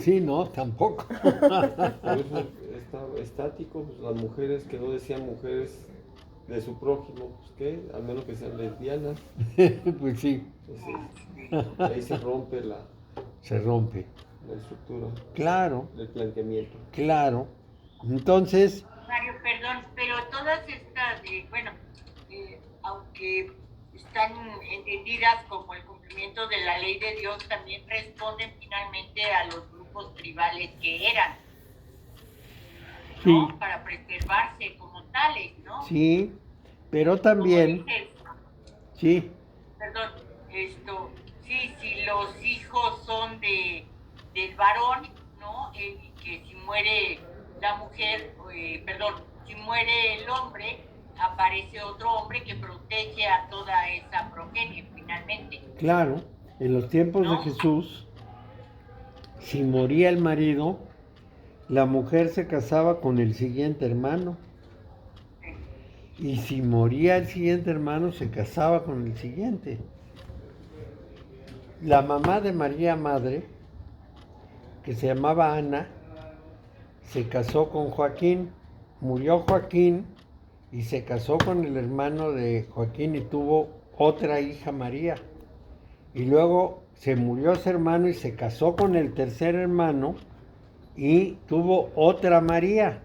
Sí, no, tampoco. Por eso está estático, pues, las mujeres que no decían mujeres de su prójimo, pues qué, al menos que sean lesbianas. Pues sí. Ahí se rompe la Se rompe. estructura. Claro. El planteamiento. Claro. Entonces, Mario, perdón, pero todas estas, aunque están entendidas como el cumplimiento de la ley de Dios, también responden finalmente a los grupos tribales que eran, ¿no? sí, Para preservarse como tales, ¿no? sí, pero Como también, dices, sí, perdón, sí, si los hijos son del varón, ¿no? Y que si muere la mujer, si muere el hombre, aparece otro hombre que protege a toda esa progenie finalmente, claro, en los tiempos de ¿no? Jesús, si moría el marido, la mujer se casaba con el siguiente hermano. Y si moría el siguiente hermano, se casaba con el siguiente. La mamá de María Madre, que se llamaba Ana, se casó con Joaquín. Murió Joaquín y se casó con el hermano de Joaquín y tuvo otra hija, María. Y luego se murió ese hermano y se casó con el tercer hermano y tuvo otra María.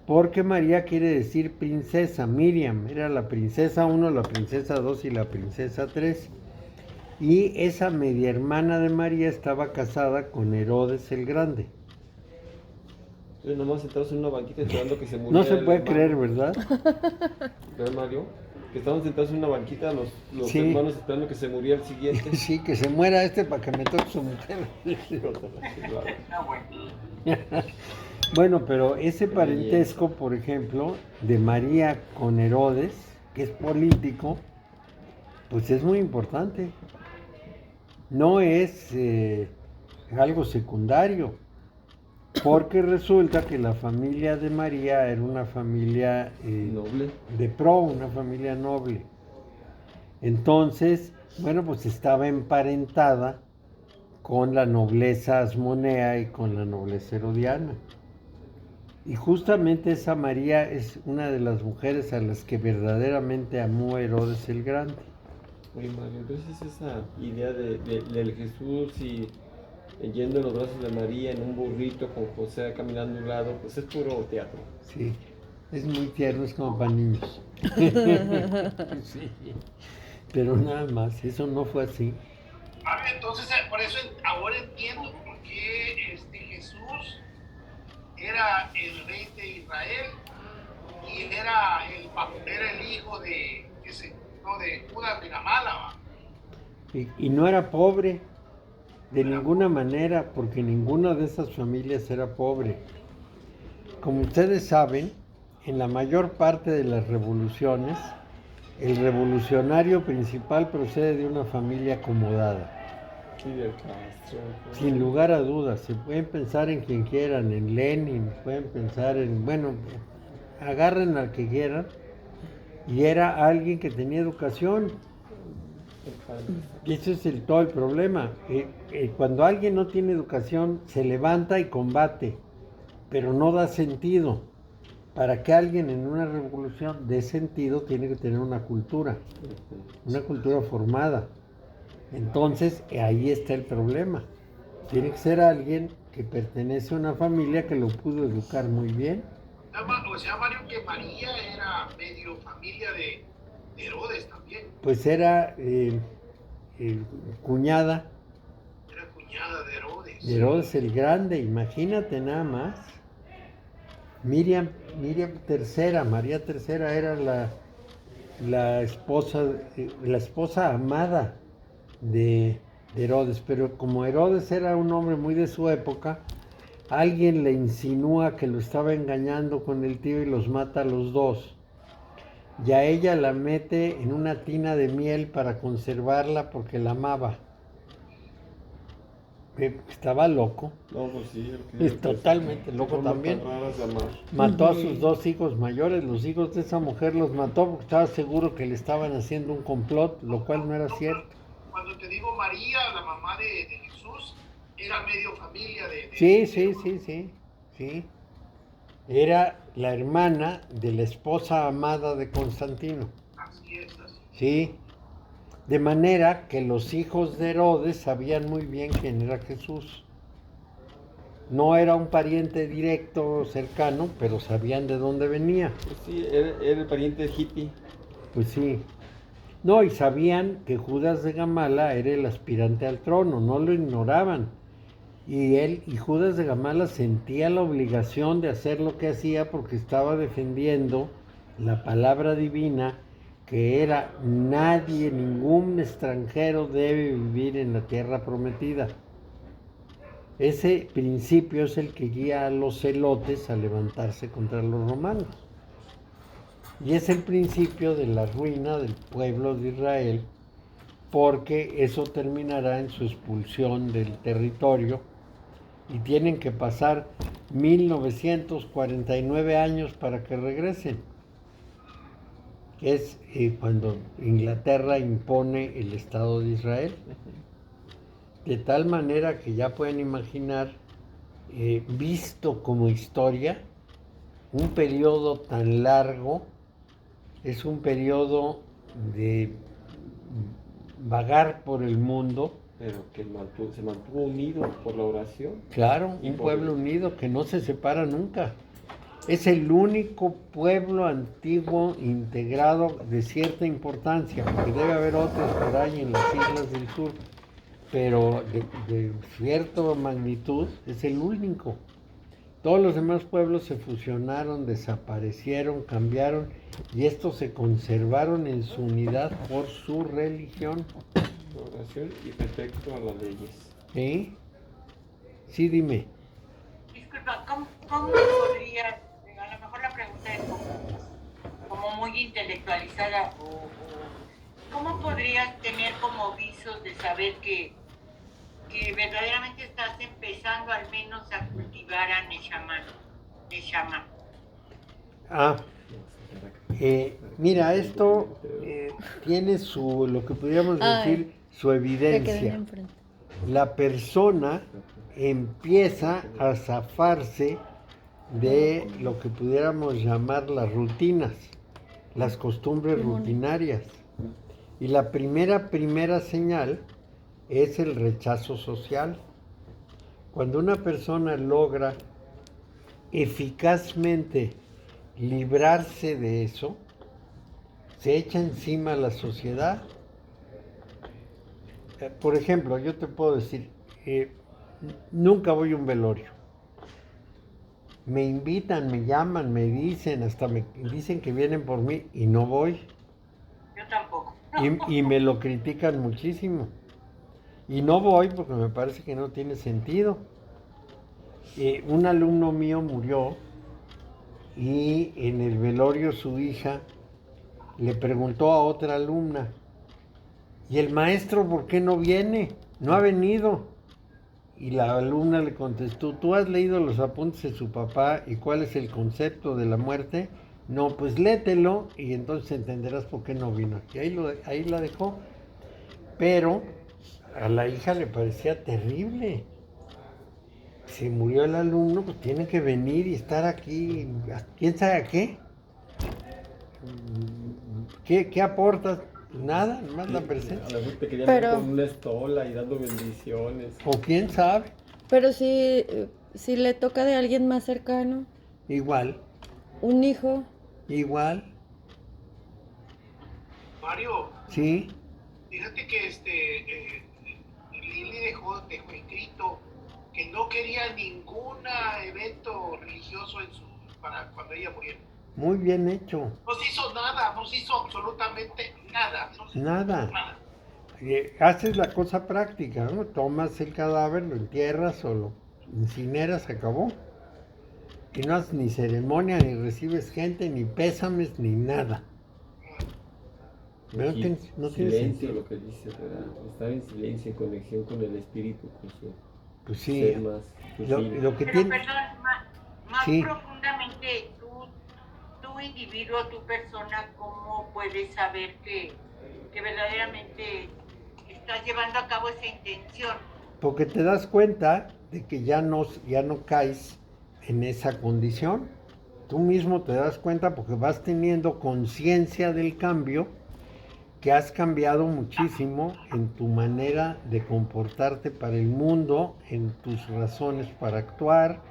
Porque María quiere decir princesa. Miriam era la princesa 1, la princesa 2 y la princesa 3. Y esa media hermana de María estaba casada con Herodes el Grande. Entonces, nomás sentados en una banquita esperando que se muriera. No se puede hermano. creer, ¿verdad? ¿Verdad, Mario? Que estaban sentados en una banquita los Sí. hermanos esperando que se muriera el siguiente. Sí, que se muera este para que me toque su mujer. No, bueno. Bueno, pero ese parentesco, por ejemplo, de María con Herodes, que es político, pues es muy importante. No es algo secundario, porque resulta que la familia de María era una familia Noble. de pro, una familia noble. Entonces, bueno, pues estaba emparentada con la nobleza asmonea y con la nobleza herodiana. Y justamente esa María es una de las mujeres a las que verdaderamente amó Herodes el Grande. Oye, Mario, entonces esa idea del Jesús y yendo en los brazos de María en un burrito con José caminando a un lado, pues es puro teatro. Sí, es muy tierno, es como para niños. Sí, pero nada más, eso no fue así. Entonces, por eso ahora entiendo por qué Jesús era el rey de Israel y era el hijo de Judas de la Mala, ¿va? Y no era pobre de ninguna manera, porque ninguna de esas familias era pobre. Como ustedes saben, en la mayor parte de las revoluciones, el revolucionario principal procede de una familia acomodada. Fidel Castro. Sin lugar a dudas, se pueden pensar en quien quieran, en Lenin, pueden pensar en, bueno, agarren al que quieran, y era alguien que tenía educación. Y ese es todo el problema. Cuando alguien no tiene educación, se levanta y combate, pero no da sentido. Para que alguien en una revolución dé sentido, tiene que tener una cultura formada. Entonces, ahí está el problema. Tiene que ser alguien que pertenece a una familia que lo pudo educar muy bien. O sea, Mario, que María era medio familia de Herodes también. Pues era cuñada Era cuñada de Herodes. de Herodes el Grande, imagínate nada más. Miriam III, María III era la esposa amada de Herodes, pero como Herodes era un hombre muy de su época, alguien le insinúa que lo estaba engañando con el tío y los mata a los dos. Y a ella la mete en una tina de miel para conservarla porque la amaba. Estaba loco. No, pues sí. Es totalmente loco también. Mató a sus dos hijos mayores. Los hijos de esa mujer los mató porque estaba seguro que le estaban haciendo un complot, lo cual no era cierto. Cuando te digo María, la mamá de Jesús, era medio familia de Sí. Era la hermana de la esposa amada de Constantino. Así es. Sí. De manera que los hijos de Herodes sabían muy bien quién era Jesús. No era un pariente directo, cercano, pero sabían de dónde venía. Pues sí, era el pariente hippie. Pues sí. No, y sabían que Judas de Gamala era el aspirante al trono, no lo ignoraban. Y él y Judas de Gamala sentía la obligación de hacer lo que hacía porque estaba defendiendo la palabra divina, que era: nadie, ningún extranjero debe vivir en la tierra prometida. Ese principio es el que guía a los celotes a levantarse contra los romanos. Y es el principio de la ruina del pueblo de Israel, porque eso terminará en su expulsión del territorio y tienen que pasar 1949 años para que regresen. Es cuando Inglaterra impone el Estado de Israel. De tal manera que ya pueden imaginar, visto como historia, un periodo tan largo es un periodo de vagar por el mundo. Pero que se mantuvo unido por la oración. Claro, un pueblo unido que no se separa nunca. Es el único pueblo antiguo integrado de cierta importancia, porque debe haber otros por ahí en las islas del sur, pero de cierta magnitud es el único. Todos los demás pueblos se fusionaron, desaparecieron, cambiaron, y estos se conservaron en su unidad por su religión. Oración y respecto a las leyes. ¿Sí? Sí, dime. Disculpa, ¿cómo podrías, a lo mejor la pregunta es como muy intelectualizada, ¿cómo podrías tener como visos de saber que verdaderamente estás empezando al menos a cultivar a Neshama? Mira, esto tiene lo que podríamos decir, su evidencia. La persona empieza a zafarse de lo que pudiéramos llamar las rutinas, las costumbres rutinarias. Y la primera señal es el rechazo social. Cuando una persona logra eficazmente librarse de eso, se echa encima a la sociedad. Por ejemplo, yo te puedo decir, nunca voy a un velorio. Me invitan, me llaman, me dicen, hasta me dicen que vienen por mí y no voy. Yo tampoco. Y me lo critican muchísimo. Y no voy porque me parece que no tiene sentido. Un alumno mío murió y en el velorio su hija le preguntó a otra alumna: ¿y el maestro por qué no viene? No ha venido. Y la alumna le contestó: ¿tú has leído los apuntes de su papá y cuál es el concepto de la muerte? No, pues léetelo y entonces entenderás por qué no vino. Y ahí la dejó. Pero a la hija le parecía terrible. Si murió el alumno, pues tiene que venir y estar aquí. ¿Quién sabe a qué? ¿Qué aportas? Nada, nomás la presencia. A lo mejor te querían ver con una estola y dando bendiciones. O quién sabe. Pero si le toca de alguien más cercano. Igual. Un hijo. Igual. Mario. Sí. Fíjate que Lili dejó escrito que no quería ningún evento religioso para cuando ella muriera. Muy bien hecho. No se hizo nada, no se hizo absolutamente nada. Nada. Haces la cosa práctica, ¿no? Tomas el cadáver, lo entierras o lo incineras, acabó. Y no haces ni ceremonia, ni recibes gente, ni pésames, ni nada. No tiene silencio lo que dices, ¿verdad? Estar en silencio, en conexión con el espíritu, con su pues sí, ser más lo que pero tiene... perdón, más sí. Profundamente, tu individuo, tu persona, ¿cómo puedes saber que verdaderamente estás llevando a cabo esa intención? Porque te das cuenta de que ya no caes en esa condición. Tú mismo te das cuenta porque vas teniendo conciencia del cambio, que has cambiado muchísimo en tu manera de comportarte para el mundo, en tus razones para actuar,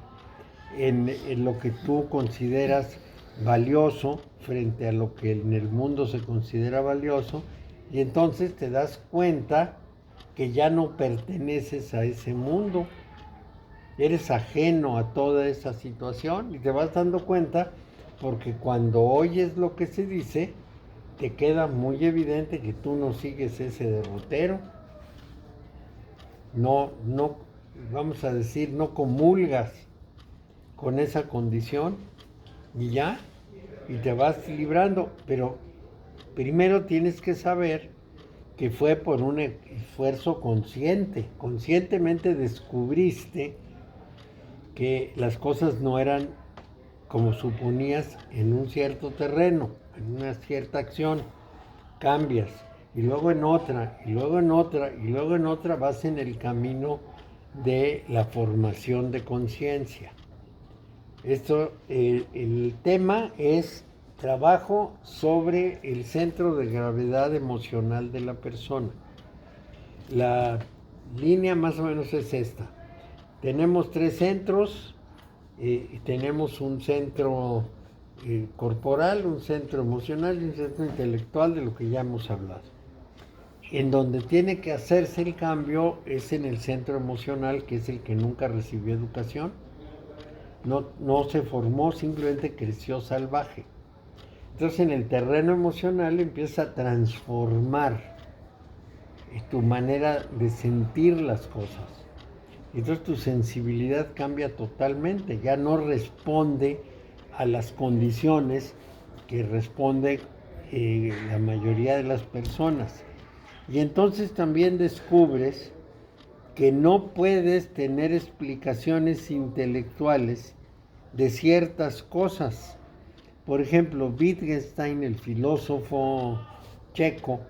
en lo que tú consideras valioso frente a lo que en el mundo se considera valioso, y entonces te das cuenta que ya no perteneces a ese mundo, eres ajeno a toda esa situación y te vas dando cuenta porque cuando oyes lo que se dice, te queda muy evidente que tú no sigues ese derrotero, no, vamos a decir, no comulgas con esa condición y ya, y te vas librando, pero primero tienes que saber que fue por un esfuerzo consciente, conscientemente descubriste que las cosas no eran como suponías en un cierto terreno, en una cierta acción, cambias, y luego en otra, y luego en otra, y luego en otra vas en el camino de la formación de conciencia. Esto, el tema es trabajo sobre el centro de gravedad emocional de la persona. La línea más o menos es esta. Tenemos 3 centros, tenemos un centro corporal, un centro emocional y un centro intelectual, de lo que ya hemos hablado. En donde tiene que hacerse el cambio es en el centro emocional, que es el que nunca recibió educación, no se formó, simplemente creció salvaje. Entonces en el terreno emocional empieza a transformar tu manera de sentir las cosas. Entonces tu sensibilidad cambia totalmente, ya no responde a las condiciones que responde la mayoría de las personas. Y entonces también descubres que no puedes tener explicaciones intelectuales de ciertas cosas. Por ejemplo, Wittgenstein, el filósofo checo,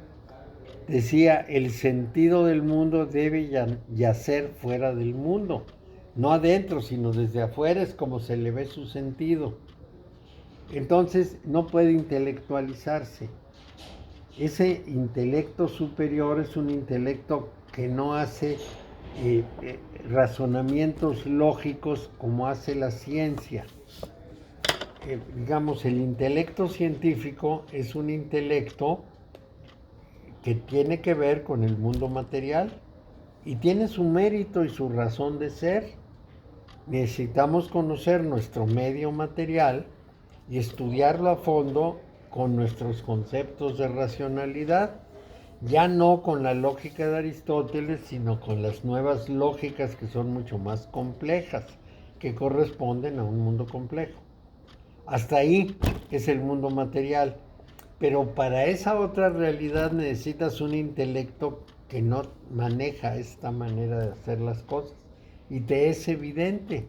decía, el sentido del mundo debe yacer fuera del mundo, no adentro, sino desde afuera es como se le ve su sentido. Entonces no puede intelectualizarse. Ese intelecto superior es un intelecto que no hace razonamientos lógicos como hace la ciencia. Digamos, el intelecto científico es un intelecto que tiene que ver con el mundo material y tiene su mérito y su razón de ser. Necesitamos conocer nuestro medio material y estudiarlo a fondo con nuestros conceptos de racionalidad, ya no con la lógica de Aristóteles, sino con las nuevas lógicas que son mucho más complejas, que corresponden a un mundo complejo. Hasta ahí es el mundo material, pero para esa otra realidad necesitas un intelecto que no maneja esta manera de hacer las cosas y te es evidente,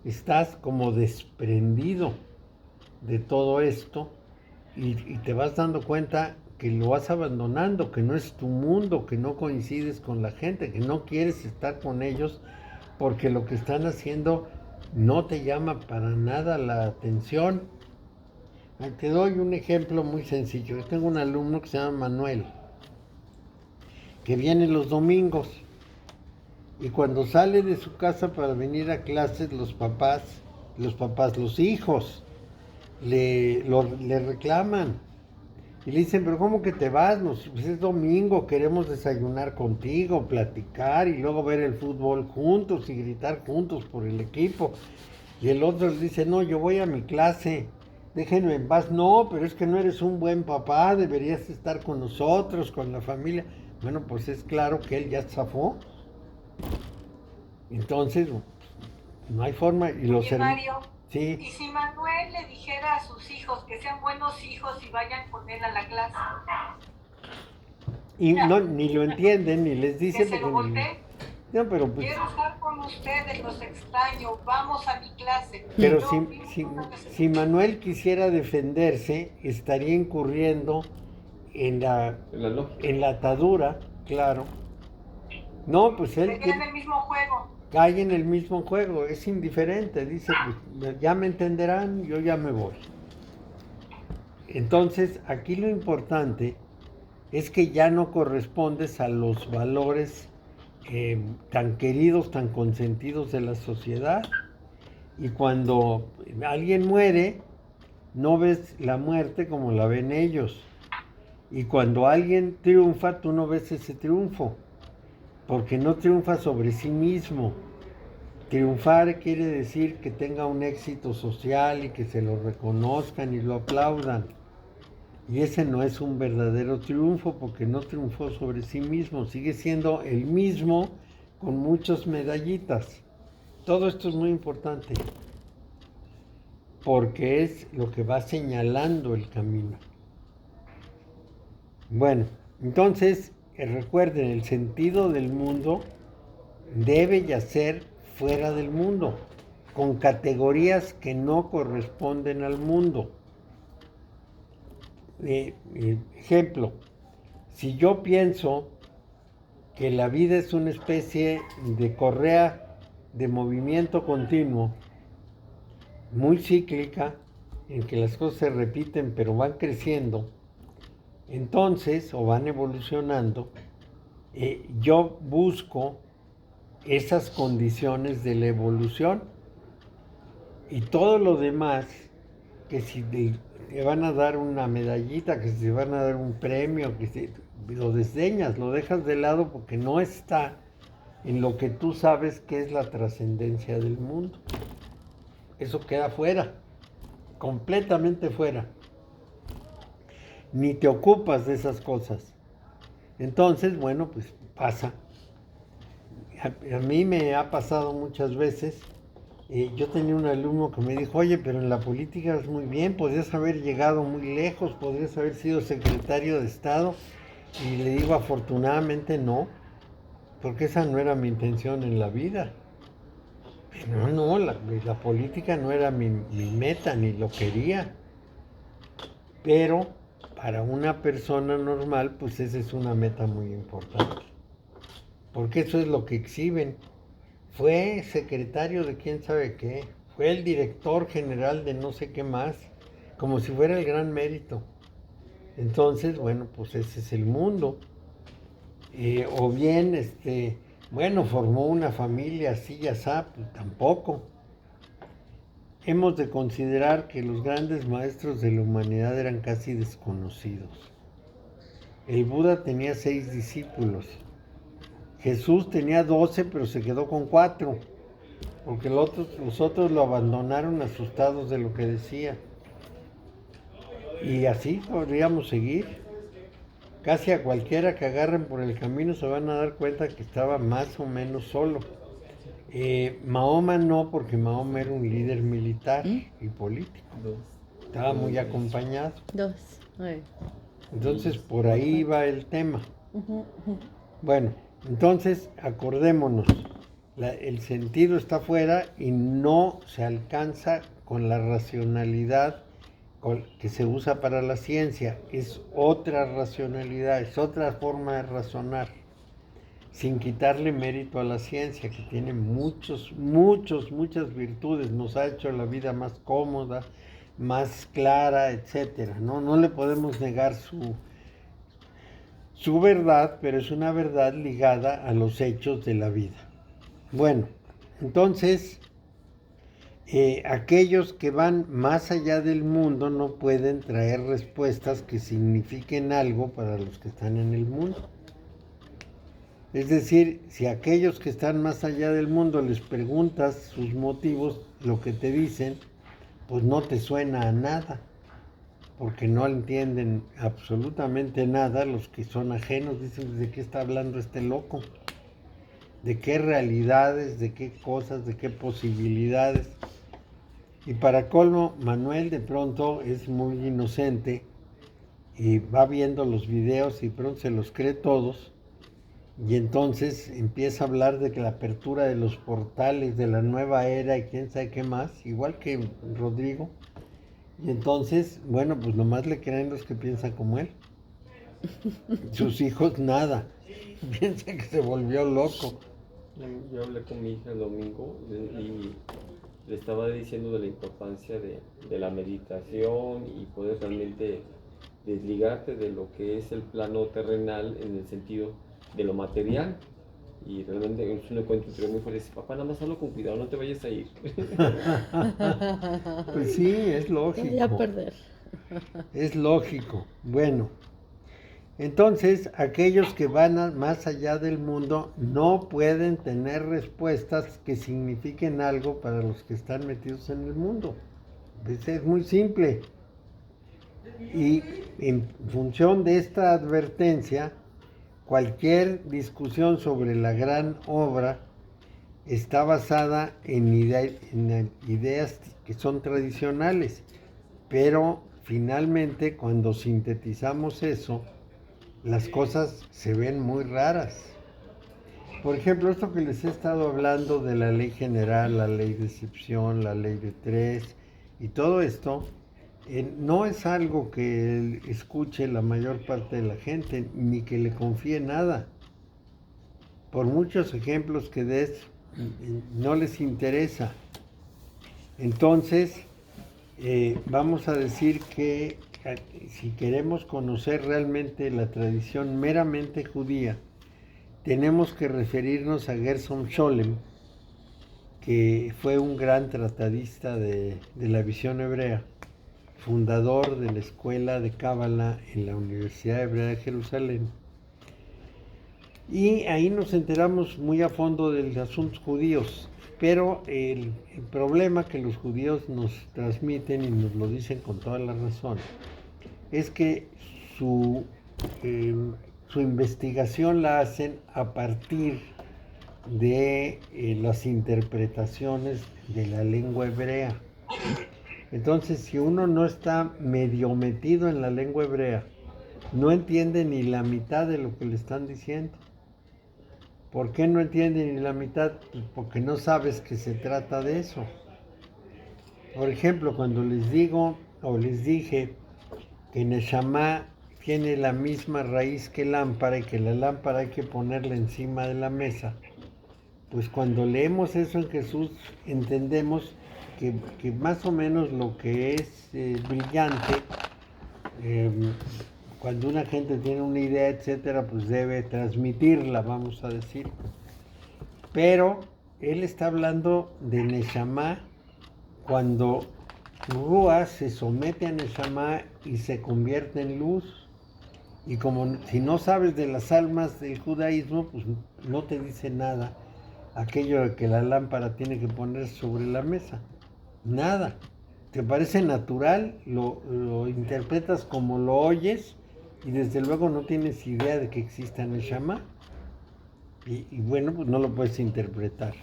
estás como desprendido de todo esto y te vas dando cuenta que lo vas abandonando, que no es tu mundo, que no coincides con la gente, que no quieres estar con ellos porque lo que están haciendo no te llama para nada la atención. Te doy un ejemplo muy sencillo. Yo tengo un alumno que se llama Manuel, que viene los domingos y cuando sale de su casa para venir a clases, los hijos le reclaman y le dicen, pero ¿cómo que te vas? Pues es domingo, queremos desayunar contigo, platicar y luego ver el fútbol juntos y gritar juntos por el equipo. Y el otro le dice, no, yo voy a mi clase, déjenme en paz. No, pero es que no eres un buen papá, deberías estar con nosotros, con la familia. Bueno, pues es claro que él ya zafó. Entonces, no hay forma. Y los Mario, sí. ¿Y si Manuel le dijera a sus hijos que sean buenos hijos y vayan con él a la clase? Y no, ni lo entienden, ni les dice. ¿Que se lo voltee? No, pero pues, quiero estar con ustedes, los extraño, vamos a mi clase. Pero si Manuel quisiera defenderse, estaría incurriendo en la atadura, claro. No, pues él en el mismo juego. Cae en el mismo juego, es indiferente, dice, pues ya me entenderán, yo ya me voy. Entonces, aquí lo importante es que ya no correspondes a los valores tan queridos, tan consentidos de la sociedad. Y cuando alguien muere, no ves la muerte como la ven ellos. Y cuando alguien triunfa, tú no ves ese triunfo, porque no triunfa sobre sí mismo. Triunfar quiere decir que tenga un éxito social y que se lo reconozcan y lo aplaudan. Y ese no es un verdadero triunfo, porque no triunfó sobre sí mismo, sigue siendo el mismo con muchas medallitas. Todo esto es muy importante, porque es lo que va señalando el camino. Bueno, entonces recuerden, el sentido del mundo debe yacer fuera del mundo, con categorías que no corresponden al mundo. Ejemplo, si yo pienso que la vida es una especie de correa de movimiento continuo, muy cíclica, en que las cosas se repiten pero van creciendo, entonces, o van evolucionando, yo busco esas condiciones de la evolución, y todo lo demás, que si te van a dar una medallita, que si te van a dar un premio, que si lo desdeñas, lo dejas de lado porque no está en lo que tú sabes que es la trascendencia del mundo. Eso queda fuera, completamente fuera. Ni te ocupas de esas cosas. Entonces, bueno, pues pasa. A mí me ha pasado muchas veces. Yo tenía un alumno que me dijo, oye, pero en la política es muy bien, podrías haber llegado muy lejos, podrías haber sido secretario de Estado. Y le digo, afortunadamente no, porque esa no era mi intención en la vida. No, la política no era mi meta, ni lo quería. Pero para una persona normal, pues esa es una meta muy importante. Porque eso es lo que exhiben. Fue secretario de quién sabe qué, fue el director general de no sé qué más, como si fuera el gran mérito. Entonces, bueno, pues ese es el mundo. O bien, bueno, formó una familia así, ya sabe, pues tampoco. Hemos de considerar que los grandes maestros de la humanidad eran casi desconocidos. El Buda tenía 6 discípulos. Jesús tenía 12, pero se quedó con 4, porque los otros lo abandonaron asustados de lo que decía. Y así podríamos seguir. Casi a cualquiera que agarren por el camino se van a dar cuenta que estaba más o menos solo. Mahoma no, porque Mahoma era un líder militar y político. Estaba muy acompañado. 2. Ay. Entonces por ahí va el tema. Bueno, entonces acordémonos, el sentido está fuera y no se alcanza con la racionalidad que se usa para la ciencia. Es otra racionalidad, es otra forma de razonar, sin quitarle mérito a la ciencia, que tiene muchas virtudes, nos ha hecho la vida más cómoda, más clara, etcétera. No le podemos negar su verdad, pero es una verdad ligada a los hechos de la vida. Bueno, entonces, aquellos que van más allá del mundo no pueden traer respuestas que signifiquen algo para los que están en el mundo. Es decir, si a aquellos que están más allá del mundo les preguntas sus motivos, lo que te dicen, pues no te suena a nada, porque no entienden absolutamente nada. Los que son ajenos dicen, ¿de qué está hablando este loco? ¿De qué realidades, de qué cosas, de qué posibilidades? Y para colmo, Manuel de pronto es muy inocente y va viendo los videos y pronto se los cree todos, y entonces empieza a hablar de que la apertura de los portales de la nueva era y quién sabe qué más, igual que Rodrigo. Y entonces, bueno, pues nomás le creen los que piensan como él. Sus hijos nada, piensan que se volvió loco. Yo hablé con mi hija el domingo y le estaba diciendo de la importancia de la meditación y poder realmente desligarte de lo que es el plano terrenal en el sentido de lo material. Y realmente es un encuentro entre muy fuerte. Dice, papá, nada más hazlo con cuidado, no te vayas a ir. Pues sí, es Te voy a lógico. perder. Es lógico. Bueno, entonces aquellos que van más allá del mundo no pueden tener respuestas que signifiquen algo para los que están metidos en el mundo. Es muy simple. Y en función de esta advertencia, cualquier discusión sobre la gran obra está basada en ideas que son tradicionales, pero finalmente cuando sintetizamos eso, las cosas se ven muy raras. Por ejemplo, esto que les he estado hablando de la ley general, la ley de excepción, la ley de tres y todo esto, no es algo que escuche la mayor parte de la gente, ni que le confíe nada. Por muchos ejemplos que des, no les interesa. Entonces, vamos a decir que si queremos conocer realmente la tradición meramente judía, tenemos que referirnos a Gershom Scholem, que fue un gran tratadista de la visión hebrea, fundador de la escuela de Cábala en la Universidad Hebrea de Jerusalén. Y ahí nos enteramos muy a fondo de los asuntos judíos, pero el problema que los judíos nos transmiten y nos lo dicen con toda la razón es que su investigación la hacen a partir de las interpretaciones de la lengua hebrea. Entonces, si uno no está medio metido en la lengua hebrea, no entiende ni la mitad de lo que le están diciendo. ¿Por qué no entiende ni la mitad? Pues porque no sabes que se trata de eso. Por ejemplo, cuando les digo o les dije que Neshama tiene la misma raíz que lámpara y que la lámpara hay que ponerla encima de la mesa, pues cuando leemos eso en Jesús entendemos que más o menos lo que es brillante, cuando una gente tiene una idea, etcétera, pues debe transmitirla, vamos a decir. Pero él está hablando de Neshama cuando Ruach se somete a Neshama y se convierte en luz. Y como si no sabes de las almas del judaísmo, pues no te dice nada aquello de que la lámpara tiene que ponerse sobre la mesa. Nada. Te parece natural, lo interpretas como lo oyes y desde luego no tienes idea de que exista Neshama. Y bueno, pues no lo puedes interpretar.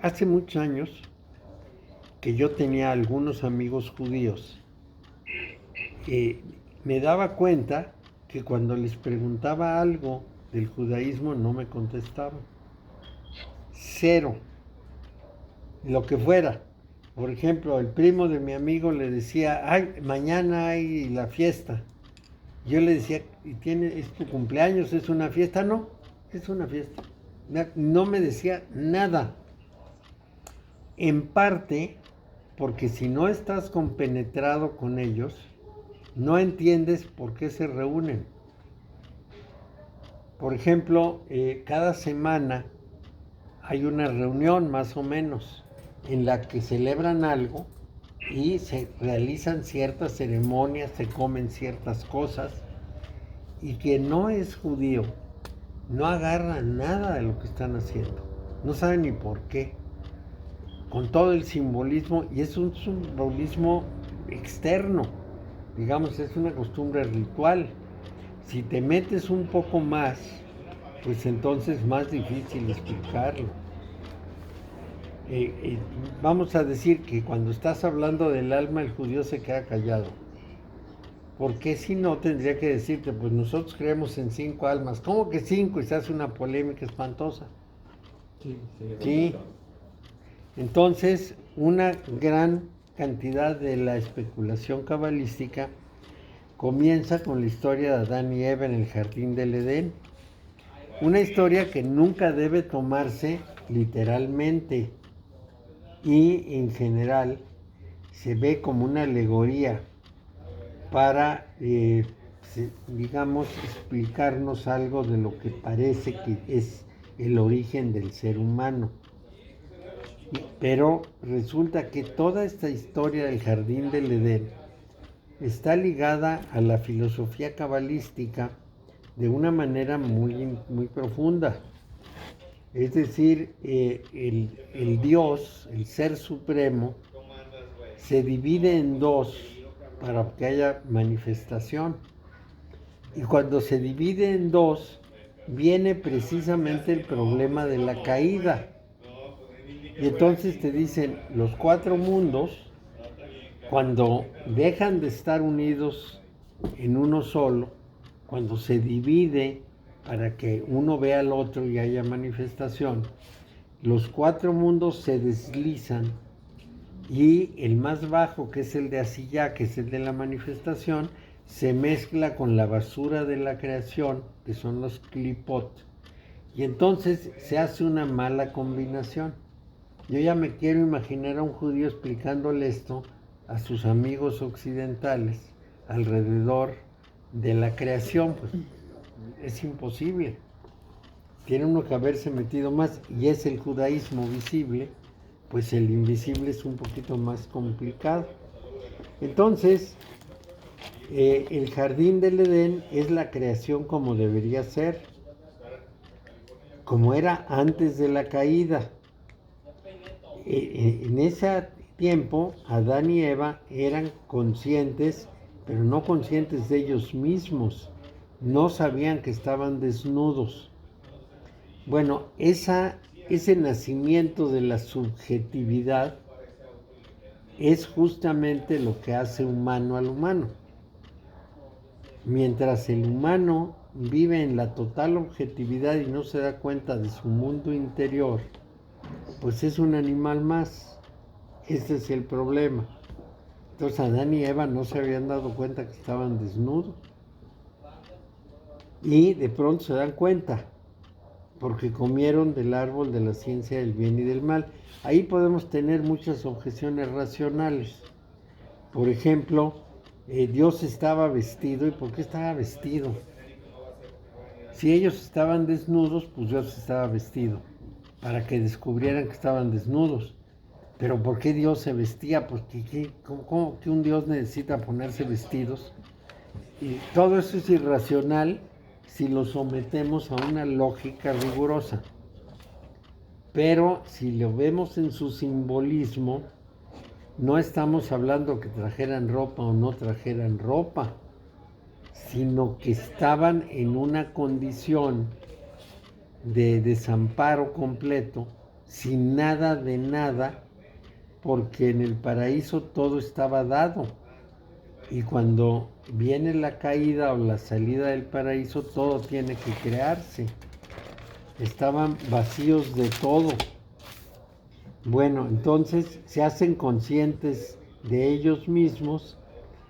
Hace muchos años que yo tenía algunos amigos judíos, me daba cuenta que cuando les preguntaba algo del judaísmo no me contestaban. Cero. Lo que fuera. Por ejemplo, el primo de mi amigo le decía, ay, mañana hay la fiesta. Yo le decía, ¿es tu cumpleaños? ¿Es una fiesta? No, es una fiesta. No me decía nada. En parte, porque si no estás compenetrado con ellos, no entiendes por qué se reúnen. Por ejemplo, cada semana hay una reunión más o menos en la que celebran algo y se realizan ciertas ceremonias, se comen ciertas cosas, y quien no es judío no agarra nada de lo que están haciendo, no sabe ni por qué, con todo el simbolismo, y es un simbolismo externo, digamos, es una costumbre ritual. Si te metes un poco más, pues entonces es más difícil explicarlo. Vamos a decir que cuando estás hablando del alma, el judío se queda callado. Porque si no, tendría que decirte, pues nosotros creemos en 5 almas. ¿Cómo que 5? Y se hace una polémica espantosa. Sí. Entonces, una gran cantidad de la especulación cabalística comienza con la historia de Adán y Eva en el jardín del Edén. Una historia que nunca debe tomarse literalmente y en general se ve como una alegoría para, digamos, explicarnos algo de lo que parece que es el origen del ser humano. Pero resulta que toda esta historia del jardín del Edén está ligada a la filosofía cabalística de una manera muy profunda. Es decir, el Dios, el Ser Supremo, se divide en dos para que haya manifestación. Y cuando se divide en dos, viene precisamente el problema de la caída. Y entonces te dicen, los cuatro mundos, cuando dejan de estar unidos en uno solo, cuando se divide para que uno vea al otro y haya manifestación, los cuatro mundos se deslizan y el más bajo, que es el de Asiyá, que es el de la manifestación, se mezcla con la basura de la creación, que son los Klipot, y entonces se hace una mala combinación. Yo ya me quiero imaginar a un judío explicándole esto a sus amigos occidentales alrededor de la creación, pues es imposible. Tiene uno que haberse metido más, y es el judaísmo visible, pues el invisible es un poquito más complicado. Entonces, el jardín del Edén es la creación como debería ser, como era antes de la caída. En ese tiempo, Adán y Eva eran conscientes, pero no conscientes de ellos mismos. No sabían que estaban desnudos. Bueno, ese nacimiento de la subjetividad es justamente lo que hace humano al humano. Mientras el humano vive en la total objetividad y no se da cuenta de su mundo interior, pues es un animal más. Este es el problema. Entonces Adán y Eva no se habían dado cuenta que estaban desnudos. Y de pronto se dan cuenta, porque comieron del árbol de la ciencia del bien y del mal. Ahí podemos tener muchas objeciones racionales. Por ejemplo, Dios estaba vestido. ¿Y por qué estaba vestido? Si ellos estaban desnudos, pues Dios estaba vestido, para que descubrieran que estaban desnudos. Pero ¿por qué Dios se vestía? Porque ¿cómo que un Dios necesita ponerse vestidos? Y todo eso es irracional si lo sometemos a una lógica rigurosa. Pero si lo vemos en su simbolismo, no estamos hablando que trajeran ropa o no trajeran ropa, sino que estaban en una condición de desamparo completo, sin nada de nada, porque en el paraíso todo estaba dado. Y cuando viene la caída o la salida del paraíso, todo tiene que crearse. Estaban vacíos de todo. Bueno, entonces se hacen conscientes de ellos mismos,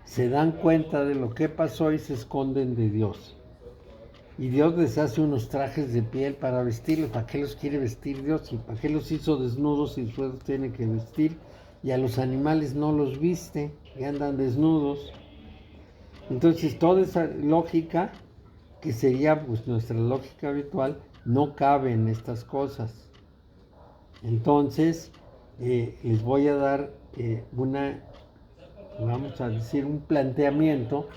se dan cuenta de lo que pasó y se esconden de Dios. Y Dios les hace unos trajes de piel para vestirlos. ¿Para qué los quiere vestir Dios? ¿Y para qué los hizo desnudos si los tiene que vestir? Y a los animales no los viste y andan desnudos. Entonces toda esa lógica, que sería pues nuestra lógica habitual, no cabe en estas cosas. Entonces les voy a dar vamos a decir, un planteamiento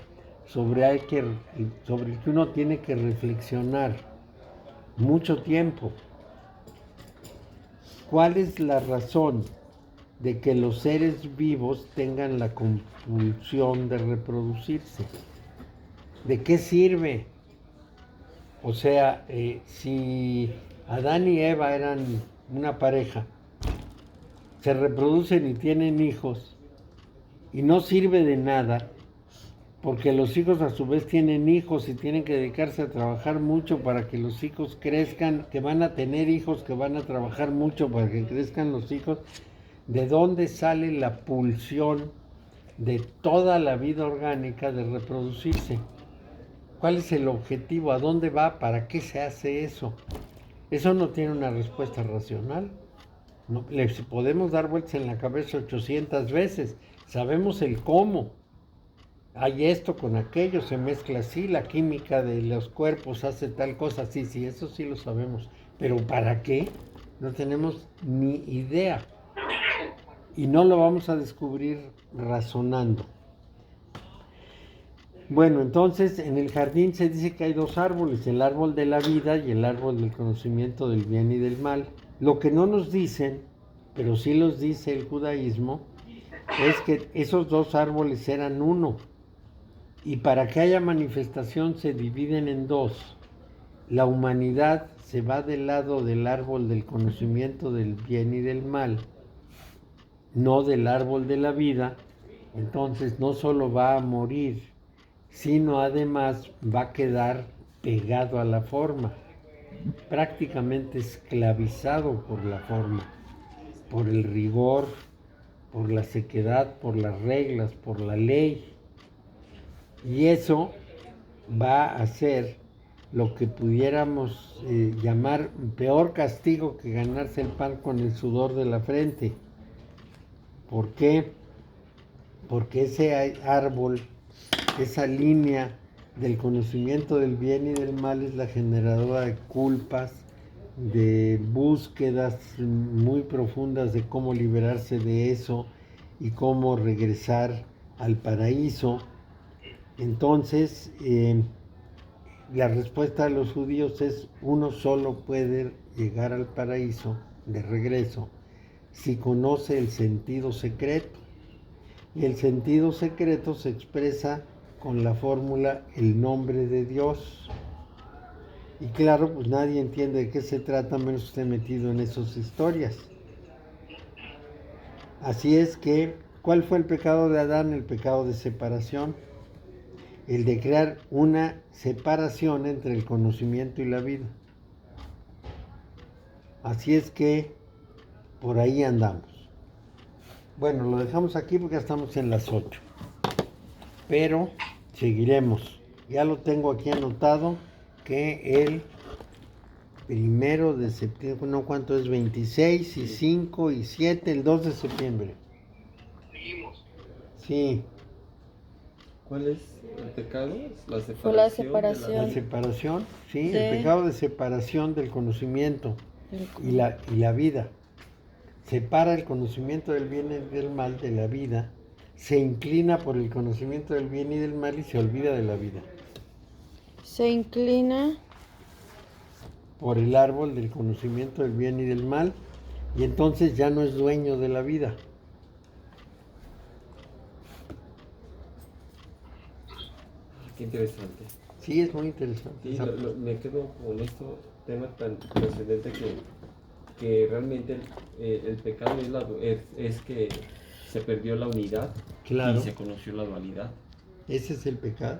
sobre el que uno tiene que reflexionar mucho tiempo. ¿Cuál es la razón de que los seres vivos tengan la compulsión de reproducirse? ¿De qué sirve? O sea, si Adán y Eva eran una pareja, se reproducen y tienen hijos, y no sirve de nada, porque los hijos a su vez tienen hijos y tienen que dedicarse a trabajar mucho para que los hijos crezcan, que van a tener hijos, que van a trabajar mucho para que crezcan los hijos. ¿De dónde sale la pulsión de toda la vida orgánica de reproducirse? ¿Cuál es el objetivo? ¿A dónde va? ¿Para qué se hace eso? Eso no tiene una respuesta racional. No, les podemos dar vueltas en la cabeza 800 veces. Sabemos el cómo, hay esto con aquello, se mezcla así, la química de los cuerpos hace tal cosa, sí, sí, eso sí lo sabemos. Pero ¿para qué? No tenemos ni idea. Y no lo vamos a descubrir razonando. Bueno, entonces en el jardín se dice que hay dos árboles, el árbol de la vida y el árbol del conocimiento del bien y del mal. Lo que no nos dicen, pero sí los dice el judaísmo, es que esos dos árboles eran uno. Y para que haya manifestación se dividen en dos. La humanidad se va del lado del árbol del conocimiento del bien y del mal, no del árbol de la vida. Entonces no solo va a morir, sino además va a quedar pegado a la forma, prácticamente esclavizado por la forma, por el rigor, por la sequedad, por las reglas, por la ley. Y eso va a ser lo que pudiéramos llamar peor castigo que ganarse el pan con el sudor de la frente. ¿Por qué? Porque ese árbol, esa línea del conocimiento del bien y del mal es la generadora de culpas, de búsquedas muy profundas de cómo liberarse de eso y cómo regresar al paraíso. Entonces, la respuesta de los judíos es: uno solo puede llegar al paraíso de regreso si conoce el sentido secreto. Y el sentido secreto se expresa con la fórmula el nombre de Dios. Y claro, pues nadie entiende de qué se trata menos que esté metido en esas historias. Así es que, ¿cuál fue el pecado de Adán? El pecado de separación. El de crear una separación entre el conocimiento y la vida. Así es que por ahí andamos. Bueno, lo dejamos aquí porque ya estamos en las 8. Pero seguiremos. Ya lo tengo aquí anotado que el 1 de septiembre, no, ¿cuánto es? 26 y 5 y 7, el 2 de septiembre. Seguimos. Sí. ¿Cuál es el pecado? La separación. Fue la separación. La separación, sí, Sí. el pecado de separación del conocimiento y la vida. Separa el conocimiento del bien y del mal de la vida, se inclina por el conocimiento del bien y del mal y se olvida de la vida. Se inclina Por el árbol del conocimiento del bien y del mal, y entonces ya no es dueño de la vida. Qué interesante. Sí, es muy interesante. Sí, me quedo con este tema tan trascendente que realmente el pecado es que se perdió la unidad Claro. y se conoció la dualidad. Ese es el pecado.